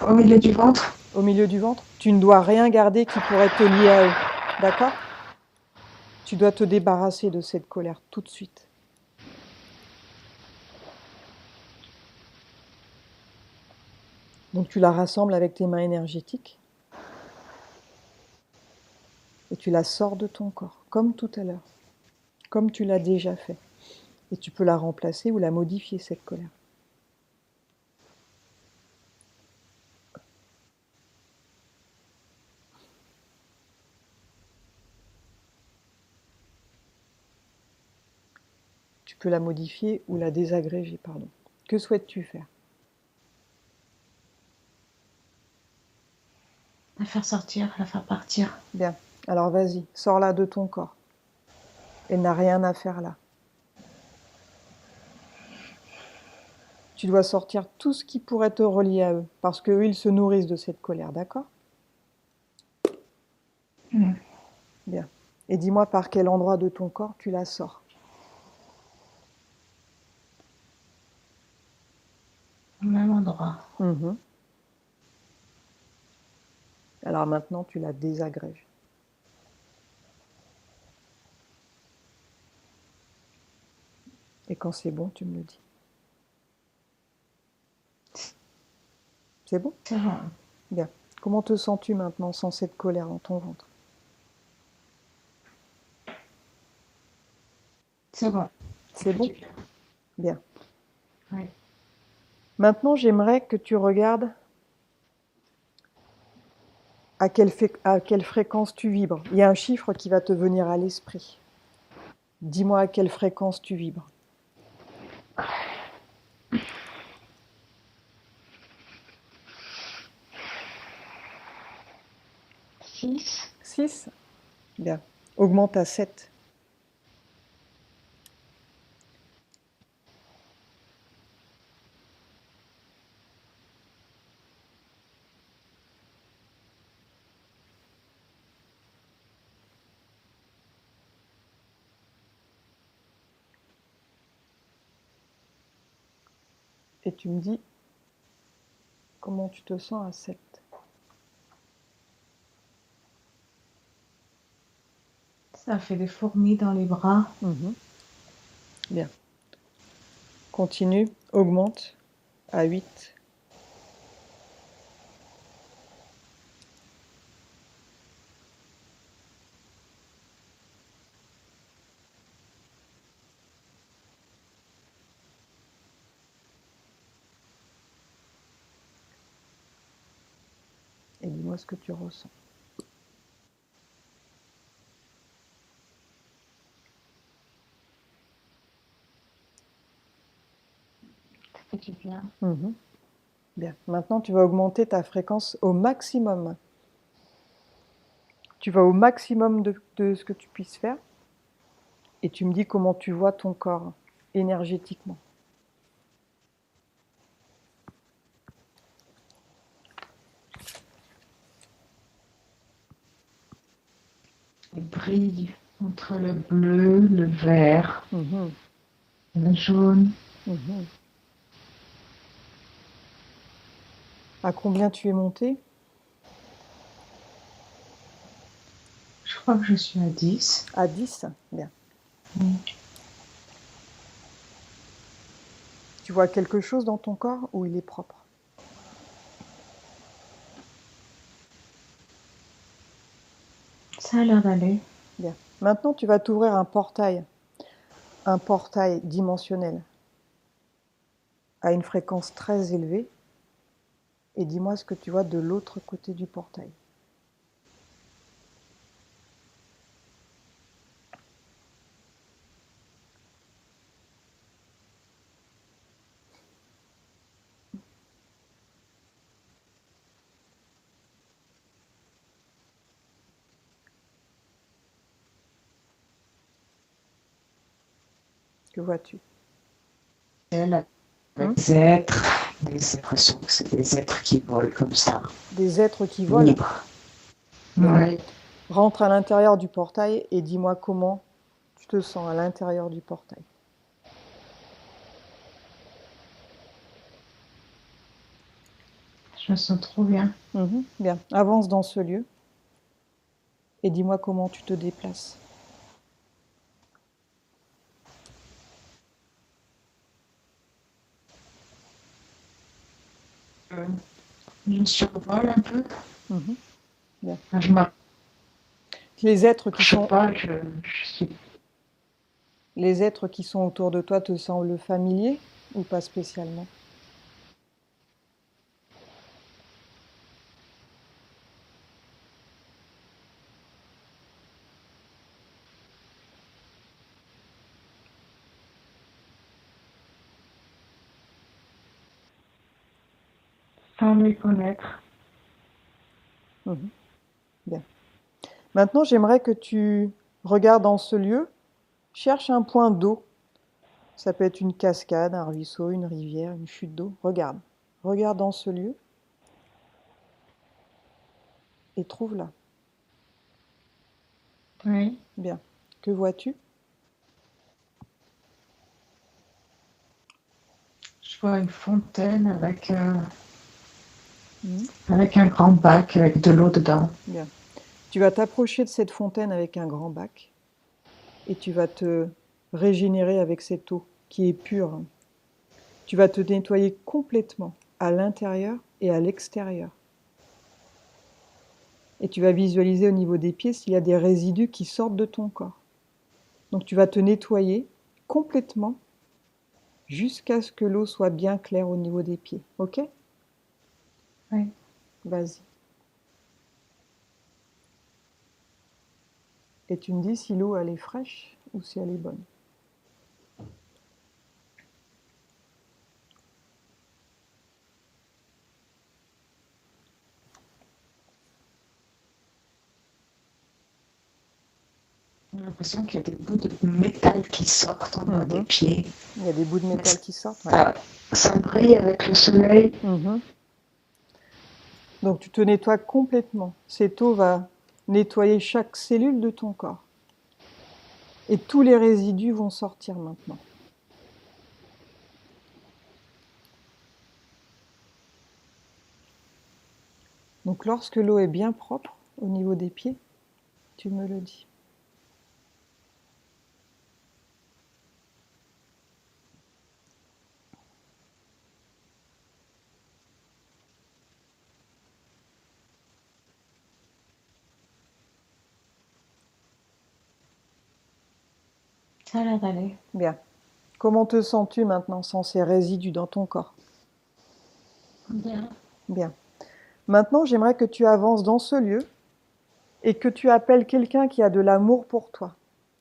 Au milieu du ventre. Au milieu du ventre? Tu ne dois rien garder qui pourrait te lier à eux. D'accord? Tu dois te débarrasser de cette colère tout de suite. Donc tu la rassembles avec tes mains énergétiques et tu la sors de ton corps, comme tout à l'heure, comme tu l'as déjà fait. Et tu peux la remplacer ou la modifier, cette colère. Tu peux la modifier ou la désagréger, pardon. Que souhaites-tu faire? La faire sortir, la faire partir. Bien. Alors vas-y, sors-la de ton corps. Elle n'a rien à faire là. Tu dois sortir tout ce qui pourrait te relier à eux, parce qu'eux, ils se nourrissent de cette colère, d'accord? Bien. Et dis-moi par quel endroit de ton corps tu la sors. Au même endroit. Mhm. Alors maintenant, tu la désagrèges. Et quand c'est bon, tu me le dis. C'est bon? C'est bon. Bien. Comment te sens-tu maintenant sans cette colère dans ton ventre? C'est bon. C'est bon? Bien. Oui. Maintenant, j'aimerais que tu regardes à quelle fréquence tu vibres. Il y a un chiffre qui va te venir à l'esprit. Dis-moi à quelle fréquence tu vibres. 6. 6. Bien. Augmente à 7. Et tu me dis comment tu te sens à 7. Ça fait des fourmis dans les bras. Mhm. Bien. Continue, augmente à 8. Et dis-moi ce que tu ressens. Ça fait du bien. Mhm. Bien. Maintenant, tu vas augmenter ta fréquence au maximum. Tu vas au maximum de ce que tu puisses faire. Et tu me dis comment tu vois ton corps énergétiquement. Il brille entre le bleu, le vert, Mhm. le jaune. Mhm. À combien tu es monté? Je crois que je suis à 10. À 10. Bien. Tu vois quelque chose dans ton corps ou il est propre? Ça a l'air d'aller. Bien. Maintenant, tu vas t'ouvrir un portail dimensionnel à une fréquence très élevée. Et dis-moi ce que tu vois de l'autre côté du portail. Que vois-tu? Elle, Hmm? avec des êtres, des impressions que c'est des êtres qui volent comme ça. Des êtres qui volent? Libres. Bien. Oui. Rentre à l'intérieur du portail et dis-moi comment tu te sens à l'intérieur du portail. Je me sens trop bien. Bien. Avance dans ce lieu et dis-moi comment tu te déplaces. Je survole un peu. Mhm. Bien. Je ne Les êtres qui marche sont, pas, suis les êtres qui sont autour de toi te semblent familiers ou pas spécialement? sans les connaître. Mhm. Bien. Maintenant, j'aimerais que tu regardes dans ce lieu, cherche un point d'eau. Ça peut être une cascade, un ruisseau, une rivière, une chute d'eau. Regarde. Regarde dans ce lieu et trouve-la. Oui. Bien. Que vois-tu? Je vois une fontaine Mhm. avec un grand bac avec de l'eau dedans. Bien. Tu vas t'approcher de cette fontaine avec un grand bac et tu vas te régénérer avec cette eau qui est pure. Tu vas te nettoyer complètement à l'intérieur et à l'extérieur. Et tu vas visualiser au niveau des pieds s'il y a des résidus qui sortent de ton corps. Donc tu vas te nettoyer complètement jusqu'à ce que l'eau soit bien claire au niveau des pieds. Ok? Oui. Vas-y. Et tu me dis si l'eau elle est fraîche ou si elle est bonne. J'ai l'impression qu'il y a des bouts de métal qui sortent en bas des Mhm. pieds. Il y a des bouts de Mais métal qui sortent. Ouais. ça brille avec le soleil. Mhm. Donc tu te nettoies complètement. Cette eau va nettoyer chaque cellule de ton corps. Et tous les résidus vont sortir maintenant. Donc lorsque l'eau est bien propre au niveau des pieds, tu me le dis. Ça a l'air d'aller. Bien. Comment te sens-tu maintenant sans ces résidus dans ton corps? Bien. Bien. Maintenant, j'aimerais que tu avances dans ce lieu et que tu appelles quelqu'un qui a de l'amour pour toi.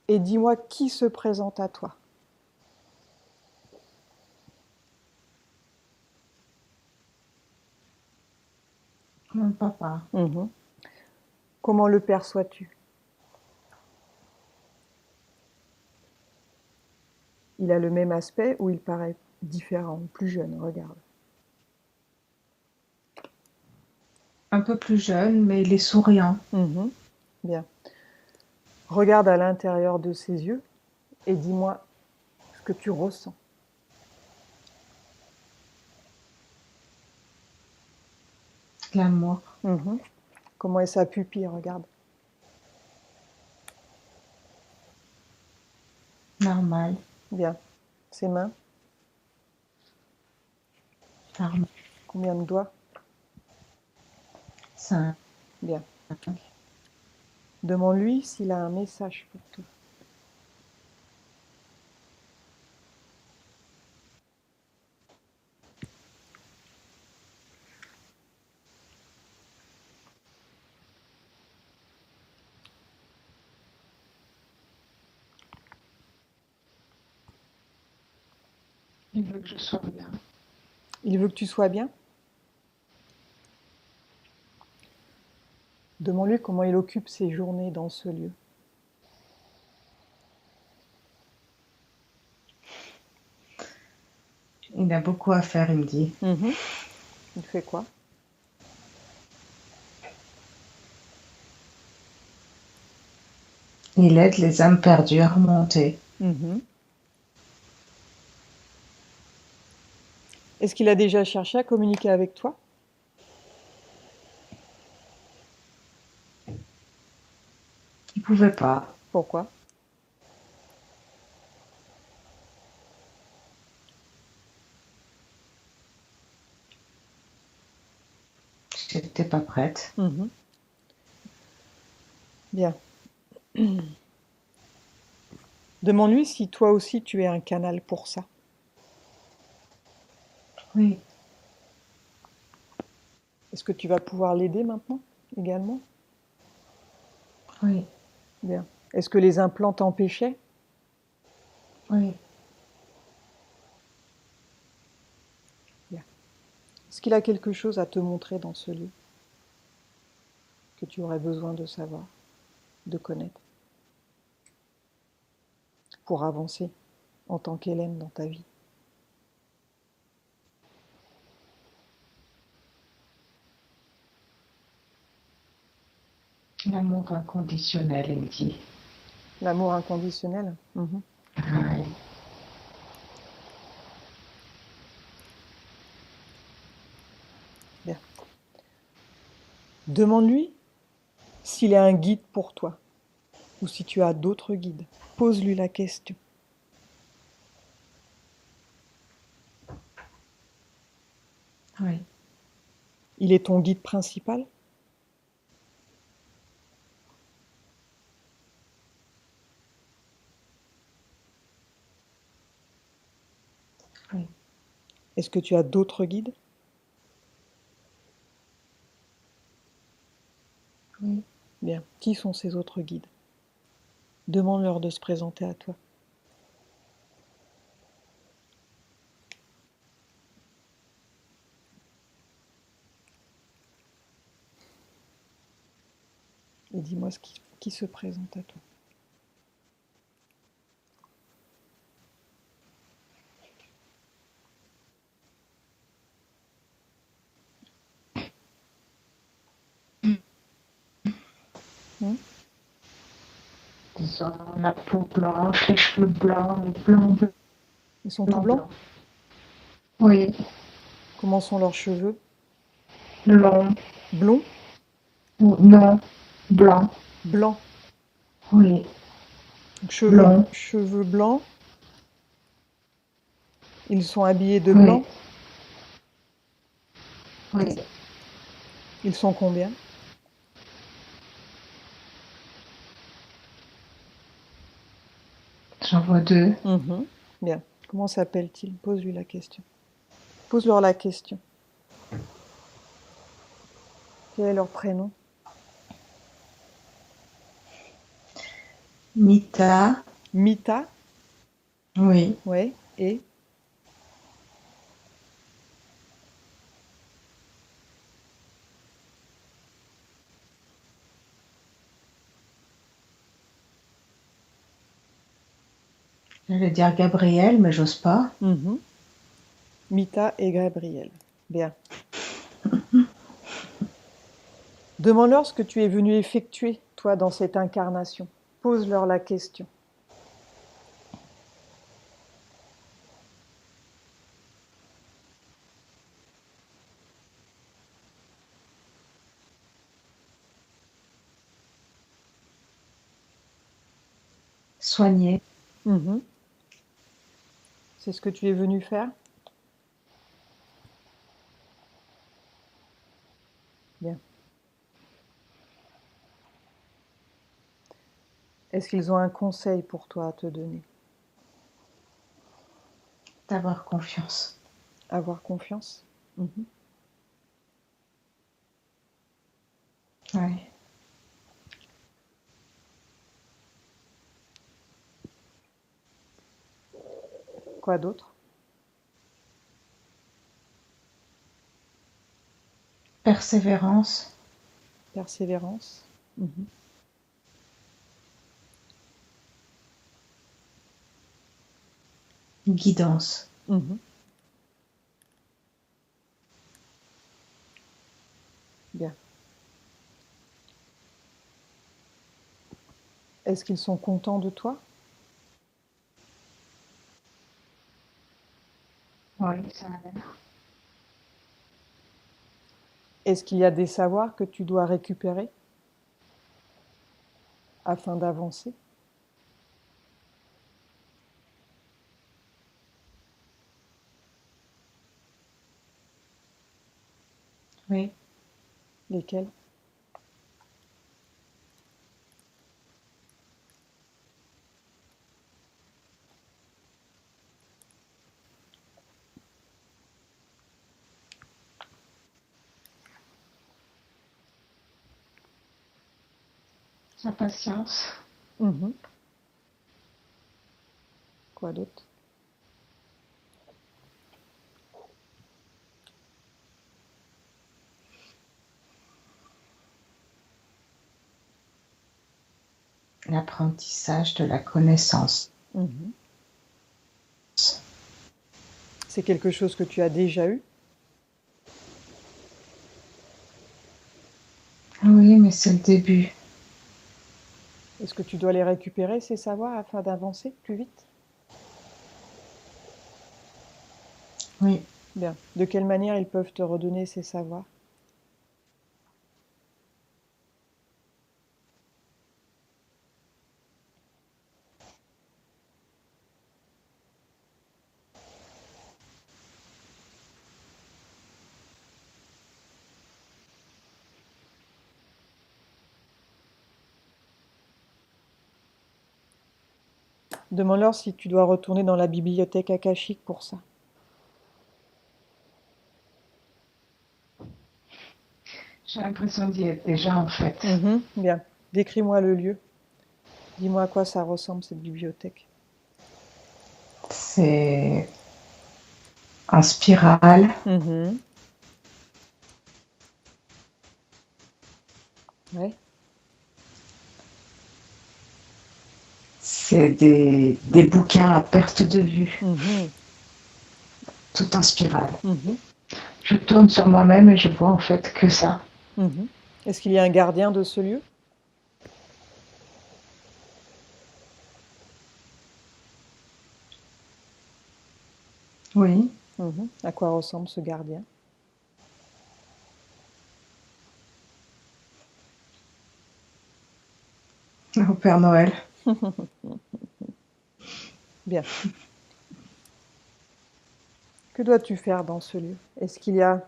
Et dis-moi qui se présente à toi. Mon papa. Mhm. Comment le perçois-tu? Il a le même aspect ou il paraît différent, plus jeune? Regarde. Un peu plus jeune, mais il est souriant. Mhm. Bien. Regarde à l'intérieur de ses yeux et dis-moi ce que tu ressens. L'amour. Mhm. Comment est sa pupille? Regarde. Normal. Bien. Ses mains? Normal. Combien de doigts? 5. Bien. Demande-lui s'il a un message pour toi. Il veut que je sois bien. Il veut que tu sois bien? Demande-lui comment il occupe ses journées dans ce lieu. Il a beaucoup à faire, il me dit. Mhm. Il fait quoi? Il aide les âmes perdues à remonter. Mhm. Est-ce qu'il a déjà cherché à communiquer avec toi? Il pouvait pas. Pourquoi? pas prête. Mhm. Bien. Demande-lui si toi aussi tu es un canal pour ça. Oui, Est-ce que tu vas pouvoir l'aider maintenant également? oui, Bien. Est-ce que les implants t'empêchaient? oui. Bien. Est-ce qu'il a quelque chose à te montrer dans ce lieu que tu aurais besoin de savoir, de connaître, pour avancer en tant qu'Hélène dans ta vie? L'amour inconditionnel, elle dit. L'amour inconditionnel? Mhm. Oui. Bien. Demande-lui s'il est un guide pour toi ou si tu as d'autres guides. Pose-lui la question. Oui. Il est ton guide principal? Oui. Est-ce que tu as d'autres guides? Oui. Bien. Qui sont ces autres guides? Demande-leur de se présenter à toi. Et dis-moi qui se présente à toi. Hmm. Ils ont la peau blanche, les cheveux blancs, blanc, Ils sont tout blanc, blancs? blanc. Oui, Comment sont leurs cheveux? long, Blonds? ou non, blanc. Blancs. Oui, Donc long. cheveux blancs. Ils sont habillés de Oui, blanc. oui. Ils sont combien? J'en vois deux. Mhm. Bien. Comment s'appellent-ils? Pose-lui la question. Pose-leur la question. Quel est leur prénom? Mita. Mita? Oui. Ouais. Et? J'allais dire Gabriel, mais j'ose pas. Mhm. Mita et Gabriel. Bien. Demande-leur ce que tu es venu effectuer, toi, dans cette incarnation. Pose-leur la question. Soigné. Mhm. C'est ce que tu es venu faire? Bien. Est-ce qu'ils ont un conseil pour toi à te donner? D'avoir confiance. Avoir confiance? Mhm. Oui. Quoi d'autre? Persévérance. Persévérance? Mhm. Guidance. Mhm. Bien. Est-ce qu'ils sont contents de toi? Oui, ça a l'air. Est-ce qu'il y a des savoirs que tu dois récupérer afin d'avancer? Oui. Lesquels? La patience. Mhm. Quoi d'autre? L'apprentissage de la connaissance. Mhm. C'est quelque chose que tu as déjà eu? Oui, mais c'est le début. Est-ce que tu dois les récupérer, ces savoirs, afin d'avancer plus vite? Oui. Bien. De quelle manière ils peuvent te redonner ces savoirs? Demande-leur si tu dois retourner dans la bibliothèque akashique pour ça. J'ai l'impression d'y être déjà en fait. Bien. Décris-moi le lieu. Dis-moi à quoi ça ressemble, cette bibliothèque. C'est en spirale. Ouais. C'est des bouquins à perte de vue. Tout en spirale. Je tourne sur moi-même et je vois en fait que ça. Est-ce qu'il y a un gardien de ce lieu? Oui. À quoi ressemble ce gardien? Au Père Noël. Bien. Que dois-tu faire dans ce lieu? Est-ce qu'il y a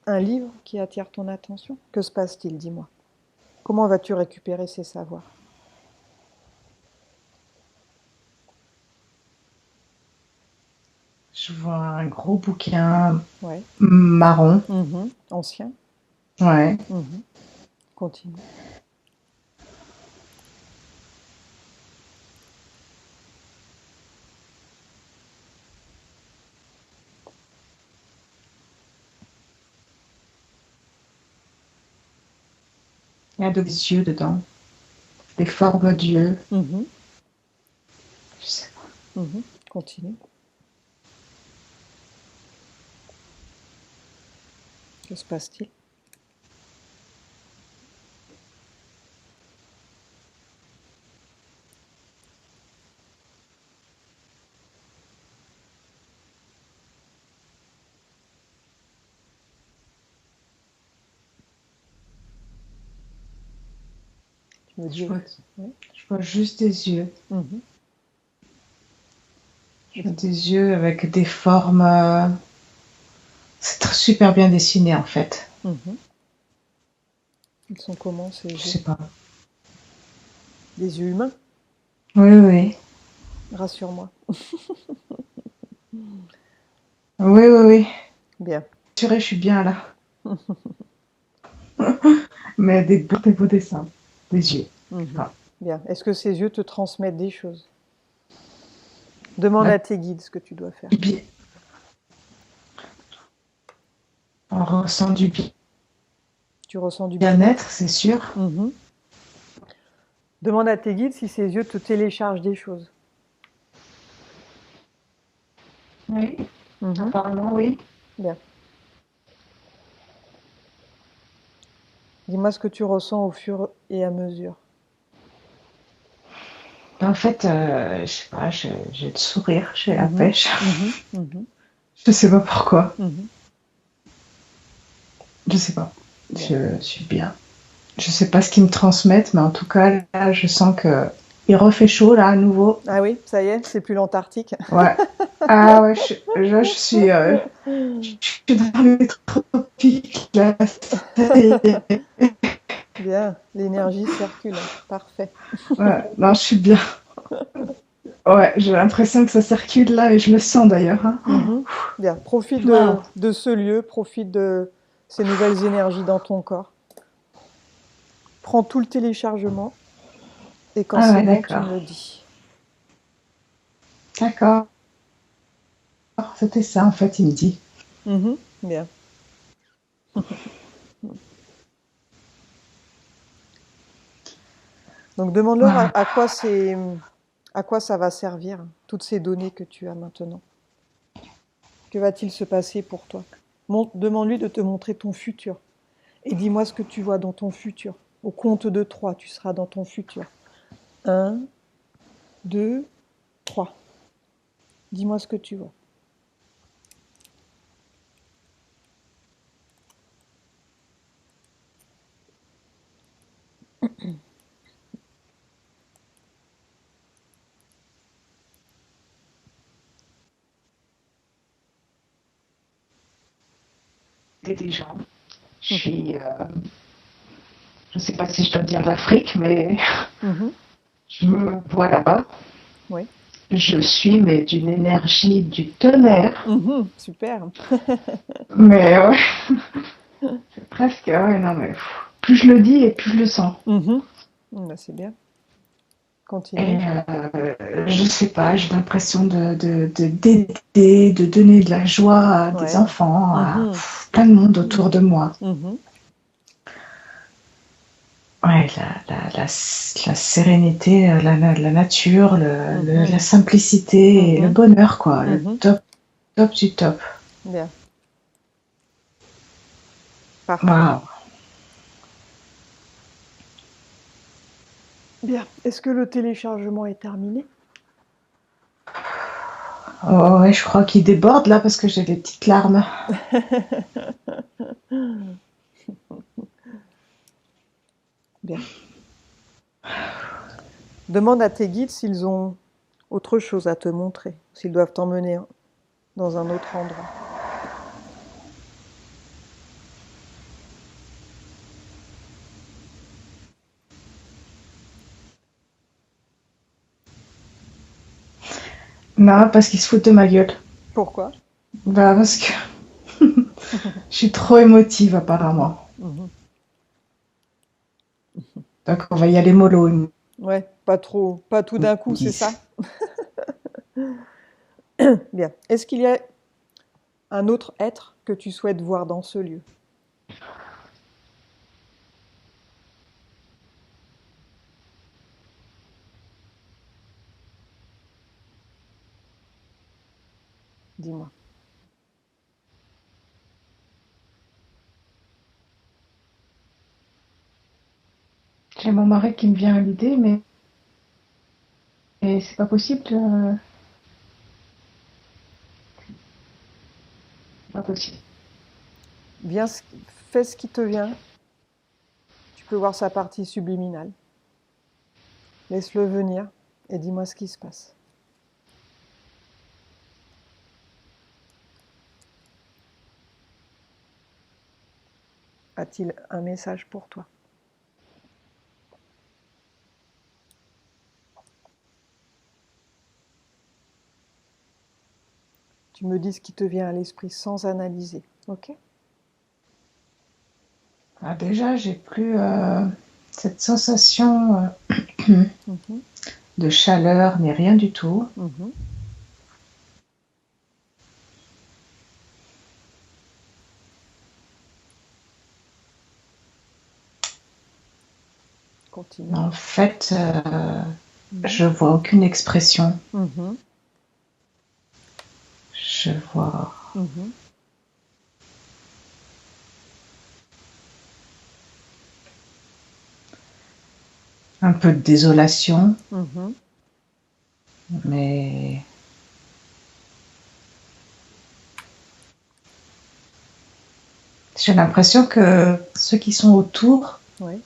un livre qui attire ton attention? Que se passe-t-il, dis-moi? Comment vas-tu récupérer ces savoirs? Je vois un gros bouquin Ouais. marron. Ancien? Ouais. Continue. Il y a des yeux dedans. Des formes d'yeux. Je sais pas. Continue. Que se passe-t-il? Tu me dis. Je vois juste des yeux. Je vois des yeux avec des formes. C'est super bien dessiné en fait. Ils sont comment ces yeux? Je sais pas. Des yeux humains? Oui, oui. Rassure-moi. Oui, oui, oui. Bien. Rassurée, je suis bien là. Mais des beaux dessins. Des yeux. Bien. Est-ce que ces yeux te transmettent des choses? Demande à tes guides ce que tu dois faire. On ressent du bien. Tu ressens du bien-être, c'est sûr. Demande à tes guides si ces yeux te téléchargent des choses. Oui. Apparemment, oui. Bien. Dis-moi ce que tu ressens au fur et à mesure. En fait, je sais pas, j'ai le sourire, j'ai la pêche. Je sais pas pourquoi. Je sais pas. Je suis bien. Je sais pas ce qu'ils me transmettent, mais en tout cas, là, je sens que il refait chaud, là, à nouveau. Ah oui, ça y est, c'est plus l'Antarctique. Ouais. Ah ouais, je suis dans les tropiques là. Ça y est. Bien, l'énergie circule. Parfait. Ouais, non, je suis bien. Ouais, j'ai l'impression que ça circule là et je le sens d'ailleurs, hein. Mhm. Bien, profite Waouh. de ce lieu, profite de ces nouvelles énergies dans ton corps. Prends tout le téléchargement et quand Ah c'est ouais, bon, tu d'accord. me le dis. D'accord. C'était ça en fait, il me dit. Mhm. Bien. Donc demande-leur Waouh. à quoi ça va servir, toutes ces données que tu as maintenant. Que va-t-il se passer pour toi? Demande-lui de te montrer ton futur. Et dis-moi ce que tu vois dans ton futur. Au compte de 3, tu seras dans ton futur. 1, 2, 3. Dis-moi ce que tu vois. Des gens. Je ne sais pas si je dois dire l'Afrique, mais Mhm. je me vois là-bas. Oui. Je suis, mais d'une énergie du tonnerre. Mhm. Super. Mais ouais, c'est presque, ouais, non mais plus je le dis et plus je le sens. Mhm. Bah, c'est bien. Et Continue. je sais pas, j'ai l'impression d'aider, de donner de la joie à des Ouais. enfants, à Mhm. plein de monde autour de moi. Mhm. Ouais, la sérénité, la nature, la Mhm. simplicité et le Mhm. bonheur, quoi. Le Mhm. top, top du top. Bien. Parfait. Waouh. Bien. Est-ce que le téléchargement est terminé? Oh, ouais, je crois qu'il déborde là parce que j'ai des petites larmes. Bien. Demande à tes guides s'ils ont autre chose à te montrer, s'ils doivent t'emmener dans un autre endroit. Non, parce qu'ils se foutent de ma gueule. Pourquoi? Bah, parce que je suis trop émotive apparemment. Mhm. Donc on va y aller mollo, ils me Ouais, pas trop, pas tout d'un coup, c'est disent. ça? Bien. Est-ce qu'il y a un autre être que tu souhaites voir dans ce lieu? Dis-moi. J'ai mon mari qui me vient à l'idée, mais c'est pas possible. C'est pas possible. Viens, fais ce qui te vient. Tu peux voir sa partie subliminale. Laisse-le venir et dis-moi ce qui se passe. A-t-il un message pour toi? Tu me dis ce qui te vient à l'esprit sans analyser, ok? Ah, déjà, j'ai plus cette sensation Mhm, de chaleur, ni rien du tout. mhm. Continue. En fait, Mhm, je vois aucune expression. mhm, Je vois mhm, un peu de désolation, mhm. mais j'ai l'impression que ceux qui sont autour Oui.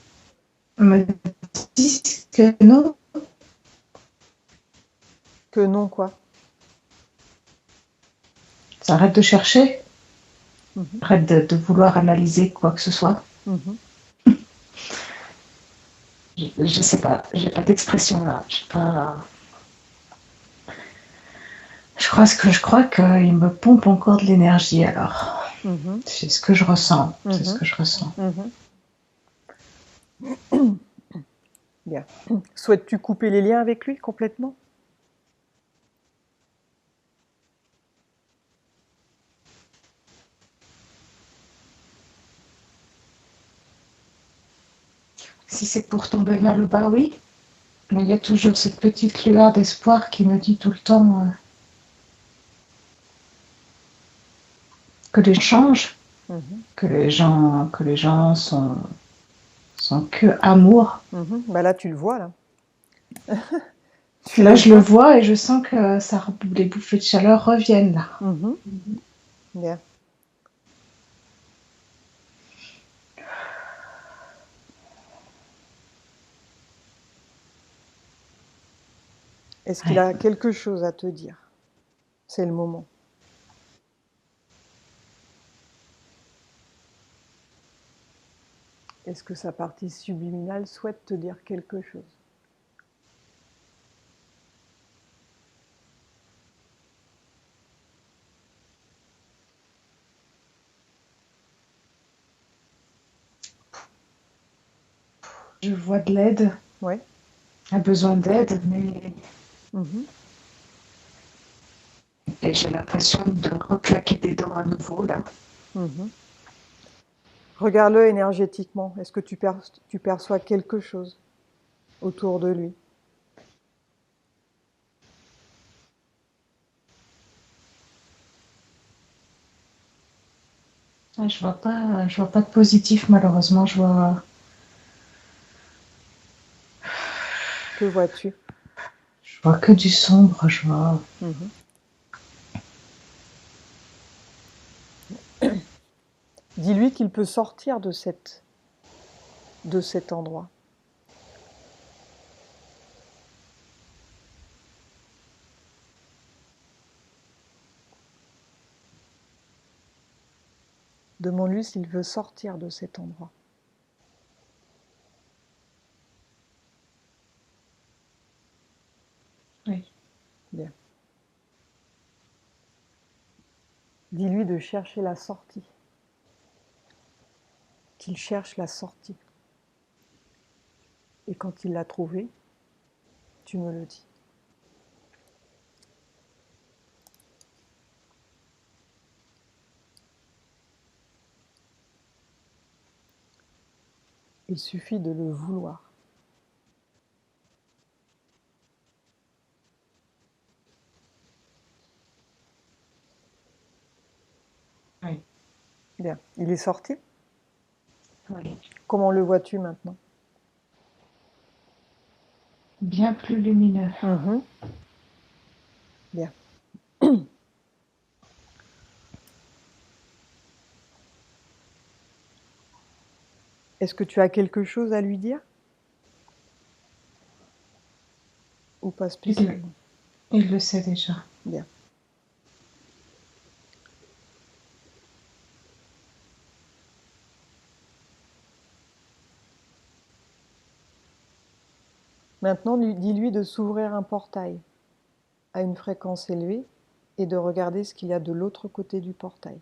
me disent que non, Que non, quoi. Arrête de chercher. Mhm. Arrête de vouloir analyser quoi que ce soit. Mhm. Je sais pas, j'ai pas d'expression là. J'ai pas. Je crois qu'il me pompe encore de l'énergie alors. Mhm. C'est ce que je ressens. C'est ce Mhm. que je ressens. Mhm. Bien. Souhaites-tu couper les liens avec lui complètement? Si c'est pour tomber vers le bas, oui. Mais il y a toujours cette petite lueur d'espoir qui me dit tout le temps que les gens changent, Mhm. que les gens sont que amour. Mhm. Bah là, tu le vois, là. Tu Là, le je le vois. vois et je sens que les bouffées de chaleur reviennent là. Mhm. Bien. Est-ce qu'il Ouais. a quelque chose à te dire? C'est le moment. Est-ce que sa partie subliminale souhaite te dire quelque chose? Je vois de l'aide, Ouais. un besoin d'aide, mais Mhm. et j'ai l'impression de reclaquer des dents à nouveau là. Mhm. Regarde-le énergétiquement. Est-ce que tu perçois quelque chose autour de lui? Je vois pas de positif malheureusement. Que vois-tu? Je vois que du sombre. Je vois. Mhm. Dis-lui qu'il peut sortir de cet endroit. Demande-lui s'il veut sortir de cet endroit. Oui. Bien. Dis-lui de chercher la sortie. Qu'il cherche la sortie. Et quand il l'a trouvée, tu me le dis. Il suffit de le vouloir. Oui. Bien. Il est sorti? Oui. Comment le vois-tu maintenant? Bien plus lumineux. Mhm. Bien. Est-ce que tu as quelque chose à lui dire? Ou pas spécialement? Il le sait déjà. Bien. Maintenant, dis-lui de s'ouvrir un portail à une fréquence élevée et de regarder ce qu'il y a de l'autre côté du portail.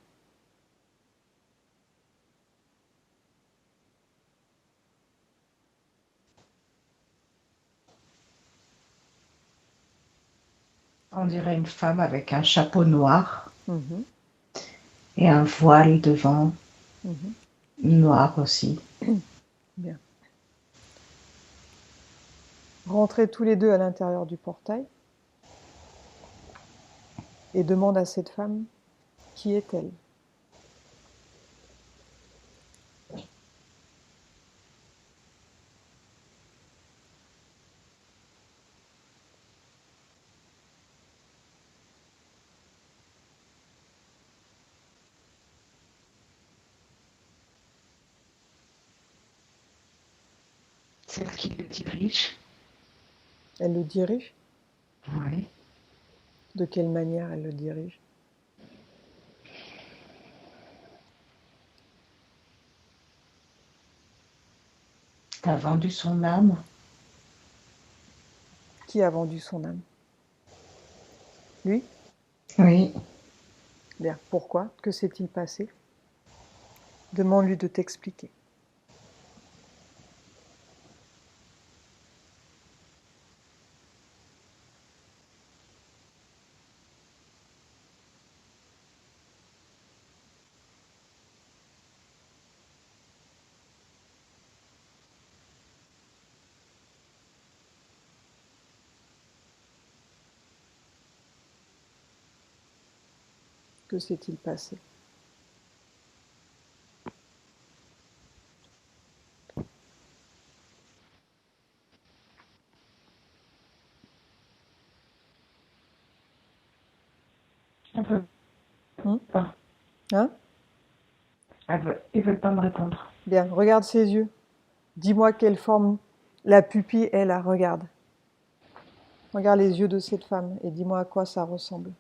On dirait une femme avec un chapeau noir Mhm. et un voile devant, Mhm. noir aussi. Bien. Rentrez tous les deux à l'intérieur du portail et demande à cette femme qui est-elle. Celle qui le dirige. Elle le dirige? Oui. De quelle manière elle le dirige? T'as vendu son âme. Qui a vendu son âme? Lui? Oui. Bien. Pourquoi? Que s'est-il passé? Demande-lui de t'expliquer. Que s'est-il passé? Elle veut Hum? pas. Hein? Ils veulent pas me répondre. Bien. Regarde ses yeux. Dis-moi quelle forme la pupille est là. Regarde. Regarde les yeux de cette femme et dis-moi à quoi ça ressemble.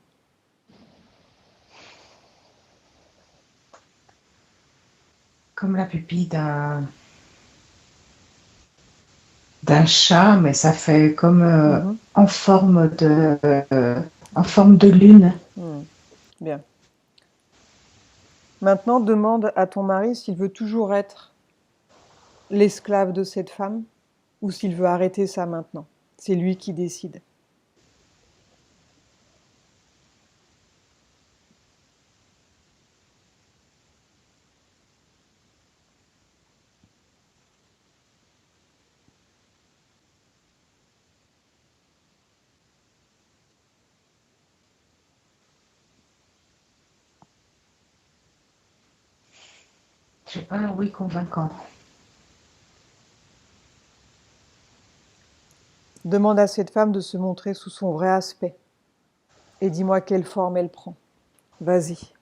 Comme la pupille d'un chat, mais ça fait comme Mhm. en forme de lune. Bien. Maintenant, demande à ton mari s'il veut toujours être l'esclave de cette femme ou s'il veut arrêter ça maintenant. C'est lui qui décide. J'ai pas un oui convaincant. Demande à cette femme de se montrer sous son vrai aspect. Et dis-moi quelle forme elle prend. Vas-y.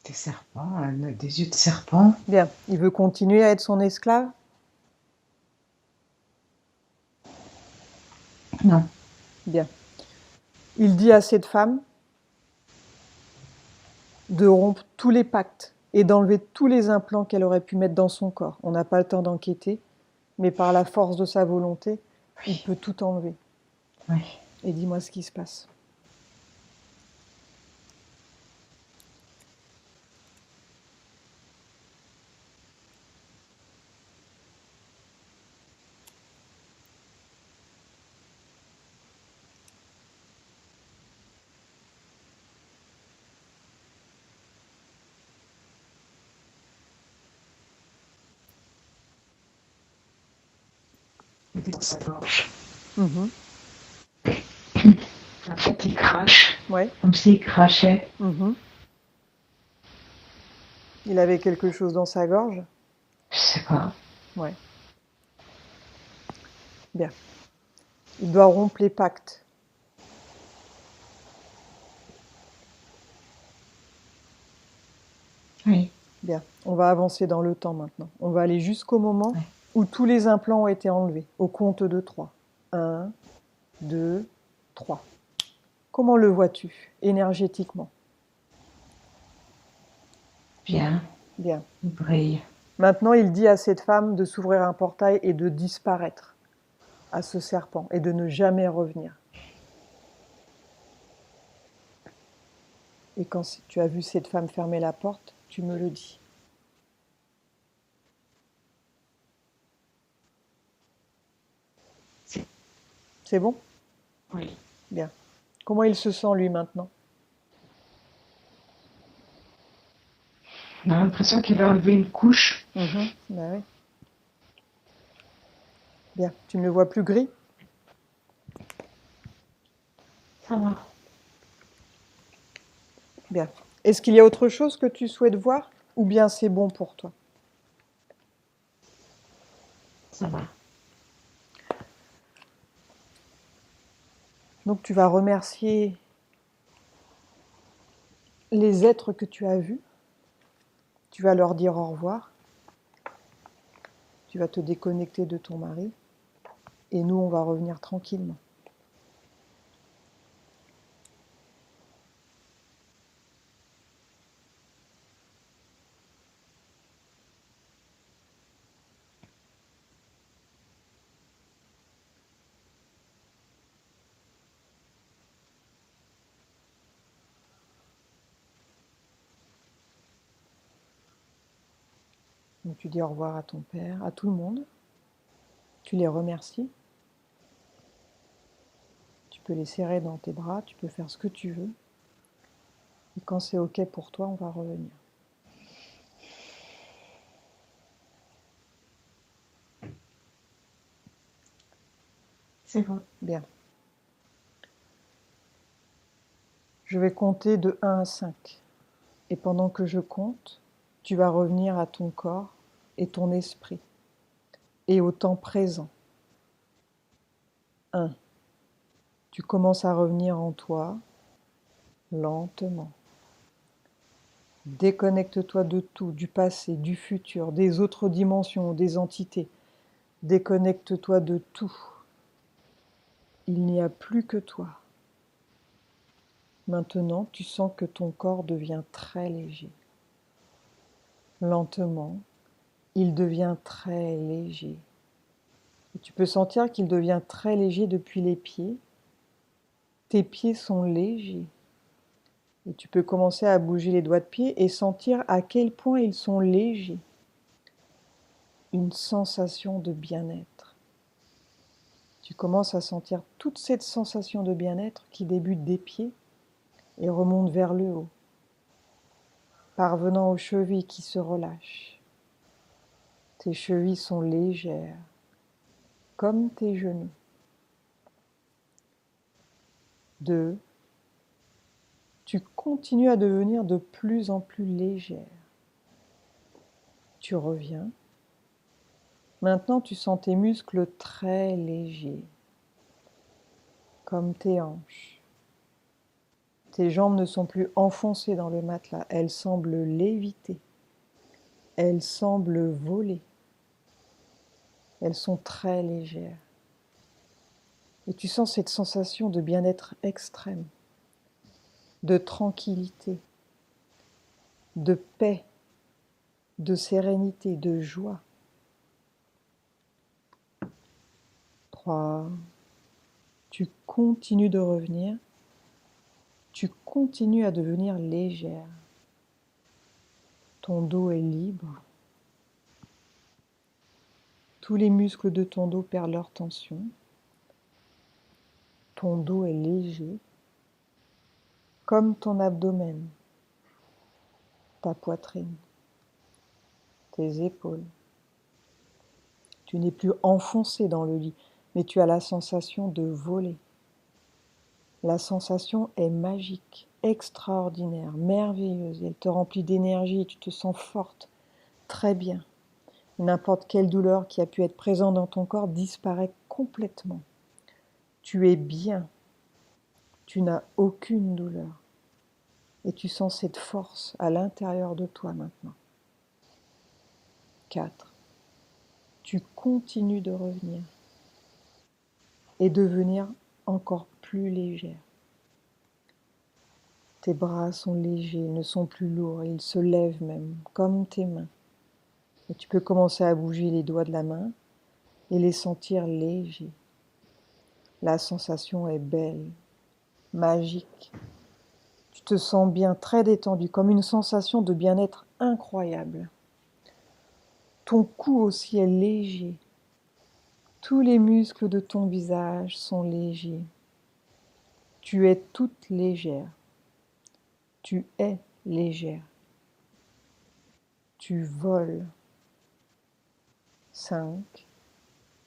Des serpents, des yeux de serpent. Bien. Il veut continuer à être son esclave? Non. Bien. Il dit à cette femme de rompre tous les pactes et d'enlever tous les implants qu'elle aurait pu mettre dans son corps. On n'a pas le temps d'enquêter, mais par la force de sa volonté, il peut tout enlever. Oui. Et dis-moi ce qui se passe. Il est dans sa gorge. Mhm. En fait, il crache. Ouais. Comme s'il crachait. Mhm. Il avait quelque chose dans sa gorge? Je sais pas. Ouais. Bien. Il doit rompre les pactes. Oui. Bien. On va avancer dans le temps maintenant. On va aller jusqu'au moment Ouais. où tous les implants ont été enlevés. Au compte de 3. 1, 2, 3. Comment le vois-tu énergétiquement? Bien. Bien. Il brille. Maintenant, il dit à cette femme de s'ouvrir un portail et de disparaître à ce serpent et de ne jamais revenir. Et quand tu as vu cette femme fermer la porte, tu me le dis. C'est bon? Oui. Bien. Comment il se sent lui maintenant? On a l'impression qu'il a enlevé une couche. Ben oui. Bien. Tu ne le vois plus gris? Ça va. Bien. Est-ce qu'il y a autre chose que tu souhaites voir ou bien c'est bon pour toi? Ça va. Donc tu vas remercier les êtres que tu as vus. Tu vas leur dire au revoir. Tu vas te déconnecter de ton mari. Et nous, on va revenir tranquillement. Donc tu dis au revoir à ton père, à tout le monde. Tu les remercies. Tu peux les serrer dans tes bras, tu peux faire ce que tu veux. Et quand c'est OK pour toi, on va revenir. C'est bon. Bien. Je vais compter de 1 à 5. Et pendant que je compte, tu vas revenir à ton corps et ton esprit. Et au temps présent. 1. Tu commences à revenir en toi, lentement. Déconnecte-toi de tout, du passé, du futur, des autres dimensions, des entités. Déconnecte-toi de tout. Il n'y a plus que toi. Maintenant, tu sens que ton corps devient très léger. Lentement, il devient très léger. Et tu peux sentir qu'il devient très léger depuis les pieds. Tes pieds sont légers. Et tu peux commencer à bouger les doigts de pied et sentir à quel point ils sont légers. Une sensation de bien-être. Tu commences à sentir toute cette sensation de bien-être qui débute des pieds et remonte vers le haut, parvenant aux chevilles qui se relâchent. Tes chevilles sont légères, comme tes genoux. 2. Tu continues à devenir de plus en plus légère. Tu reviens. Maintenant, tu sens tes muscles très légers, comme tes hanches. Tes jambes ne sont plus enfoncées dans le matelas, elles semblent léviter. Elles semblent voler. Elles sont très légères. Et tu sens cette sensation de bien-être extrême, de tranquillité, de paix, de sérénité, de joie. 3. Tu continues de revenir. Tu continues à devenir légère. Ton dos est libre. Tous les muscles de ton dos perdent leur tension. Ton dos est léger, comme ton abdomen, ta poitrine, tes épaules. Tu n'es plus enfoncé dans le lit, mais tu as la sensation de voler. La sensation est magique, extraordinaire, merveilleuse. Elle te remplit d'énergie, tu te sens forte, très bien. N'importe quelle douleur qui a pu être présente dans ton corps disparaît complètement. Tu es bien. Tu n'as aucune douleur. Et tu sens cette force à l'intérieur de toi maintenant. 4. Tu continues de revenir et devenir encore plus légère. Tes bras sont légers, ils ne sont plus lourds, ils se lèvent même, comme tes mains. Et tu peux commencer à bouger les doigts de la main et les sentir légers. La sensation est belle, magique. Tu te sens bien, très détendu, comme une sensation de bien-être incroyable. Ton cou aussi est léger. Tous les muscles de ton visage sont légers. Tu es toute légère. Tu es légère. Tu voles. 5.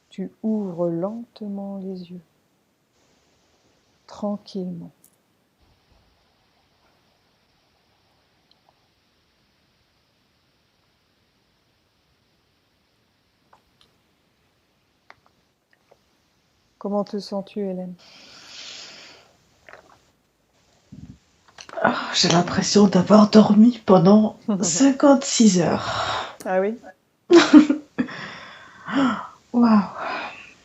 Tu ouvres lentement les yeux. Tranquillement. Comment te sens-tu, Hélène? J'ai l'impression d'avoir dormi pendant 56 heures. Ah oui? Waouh!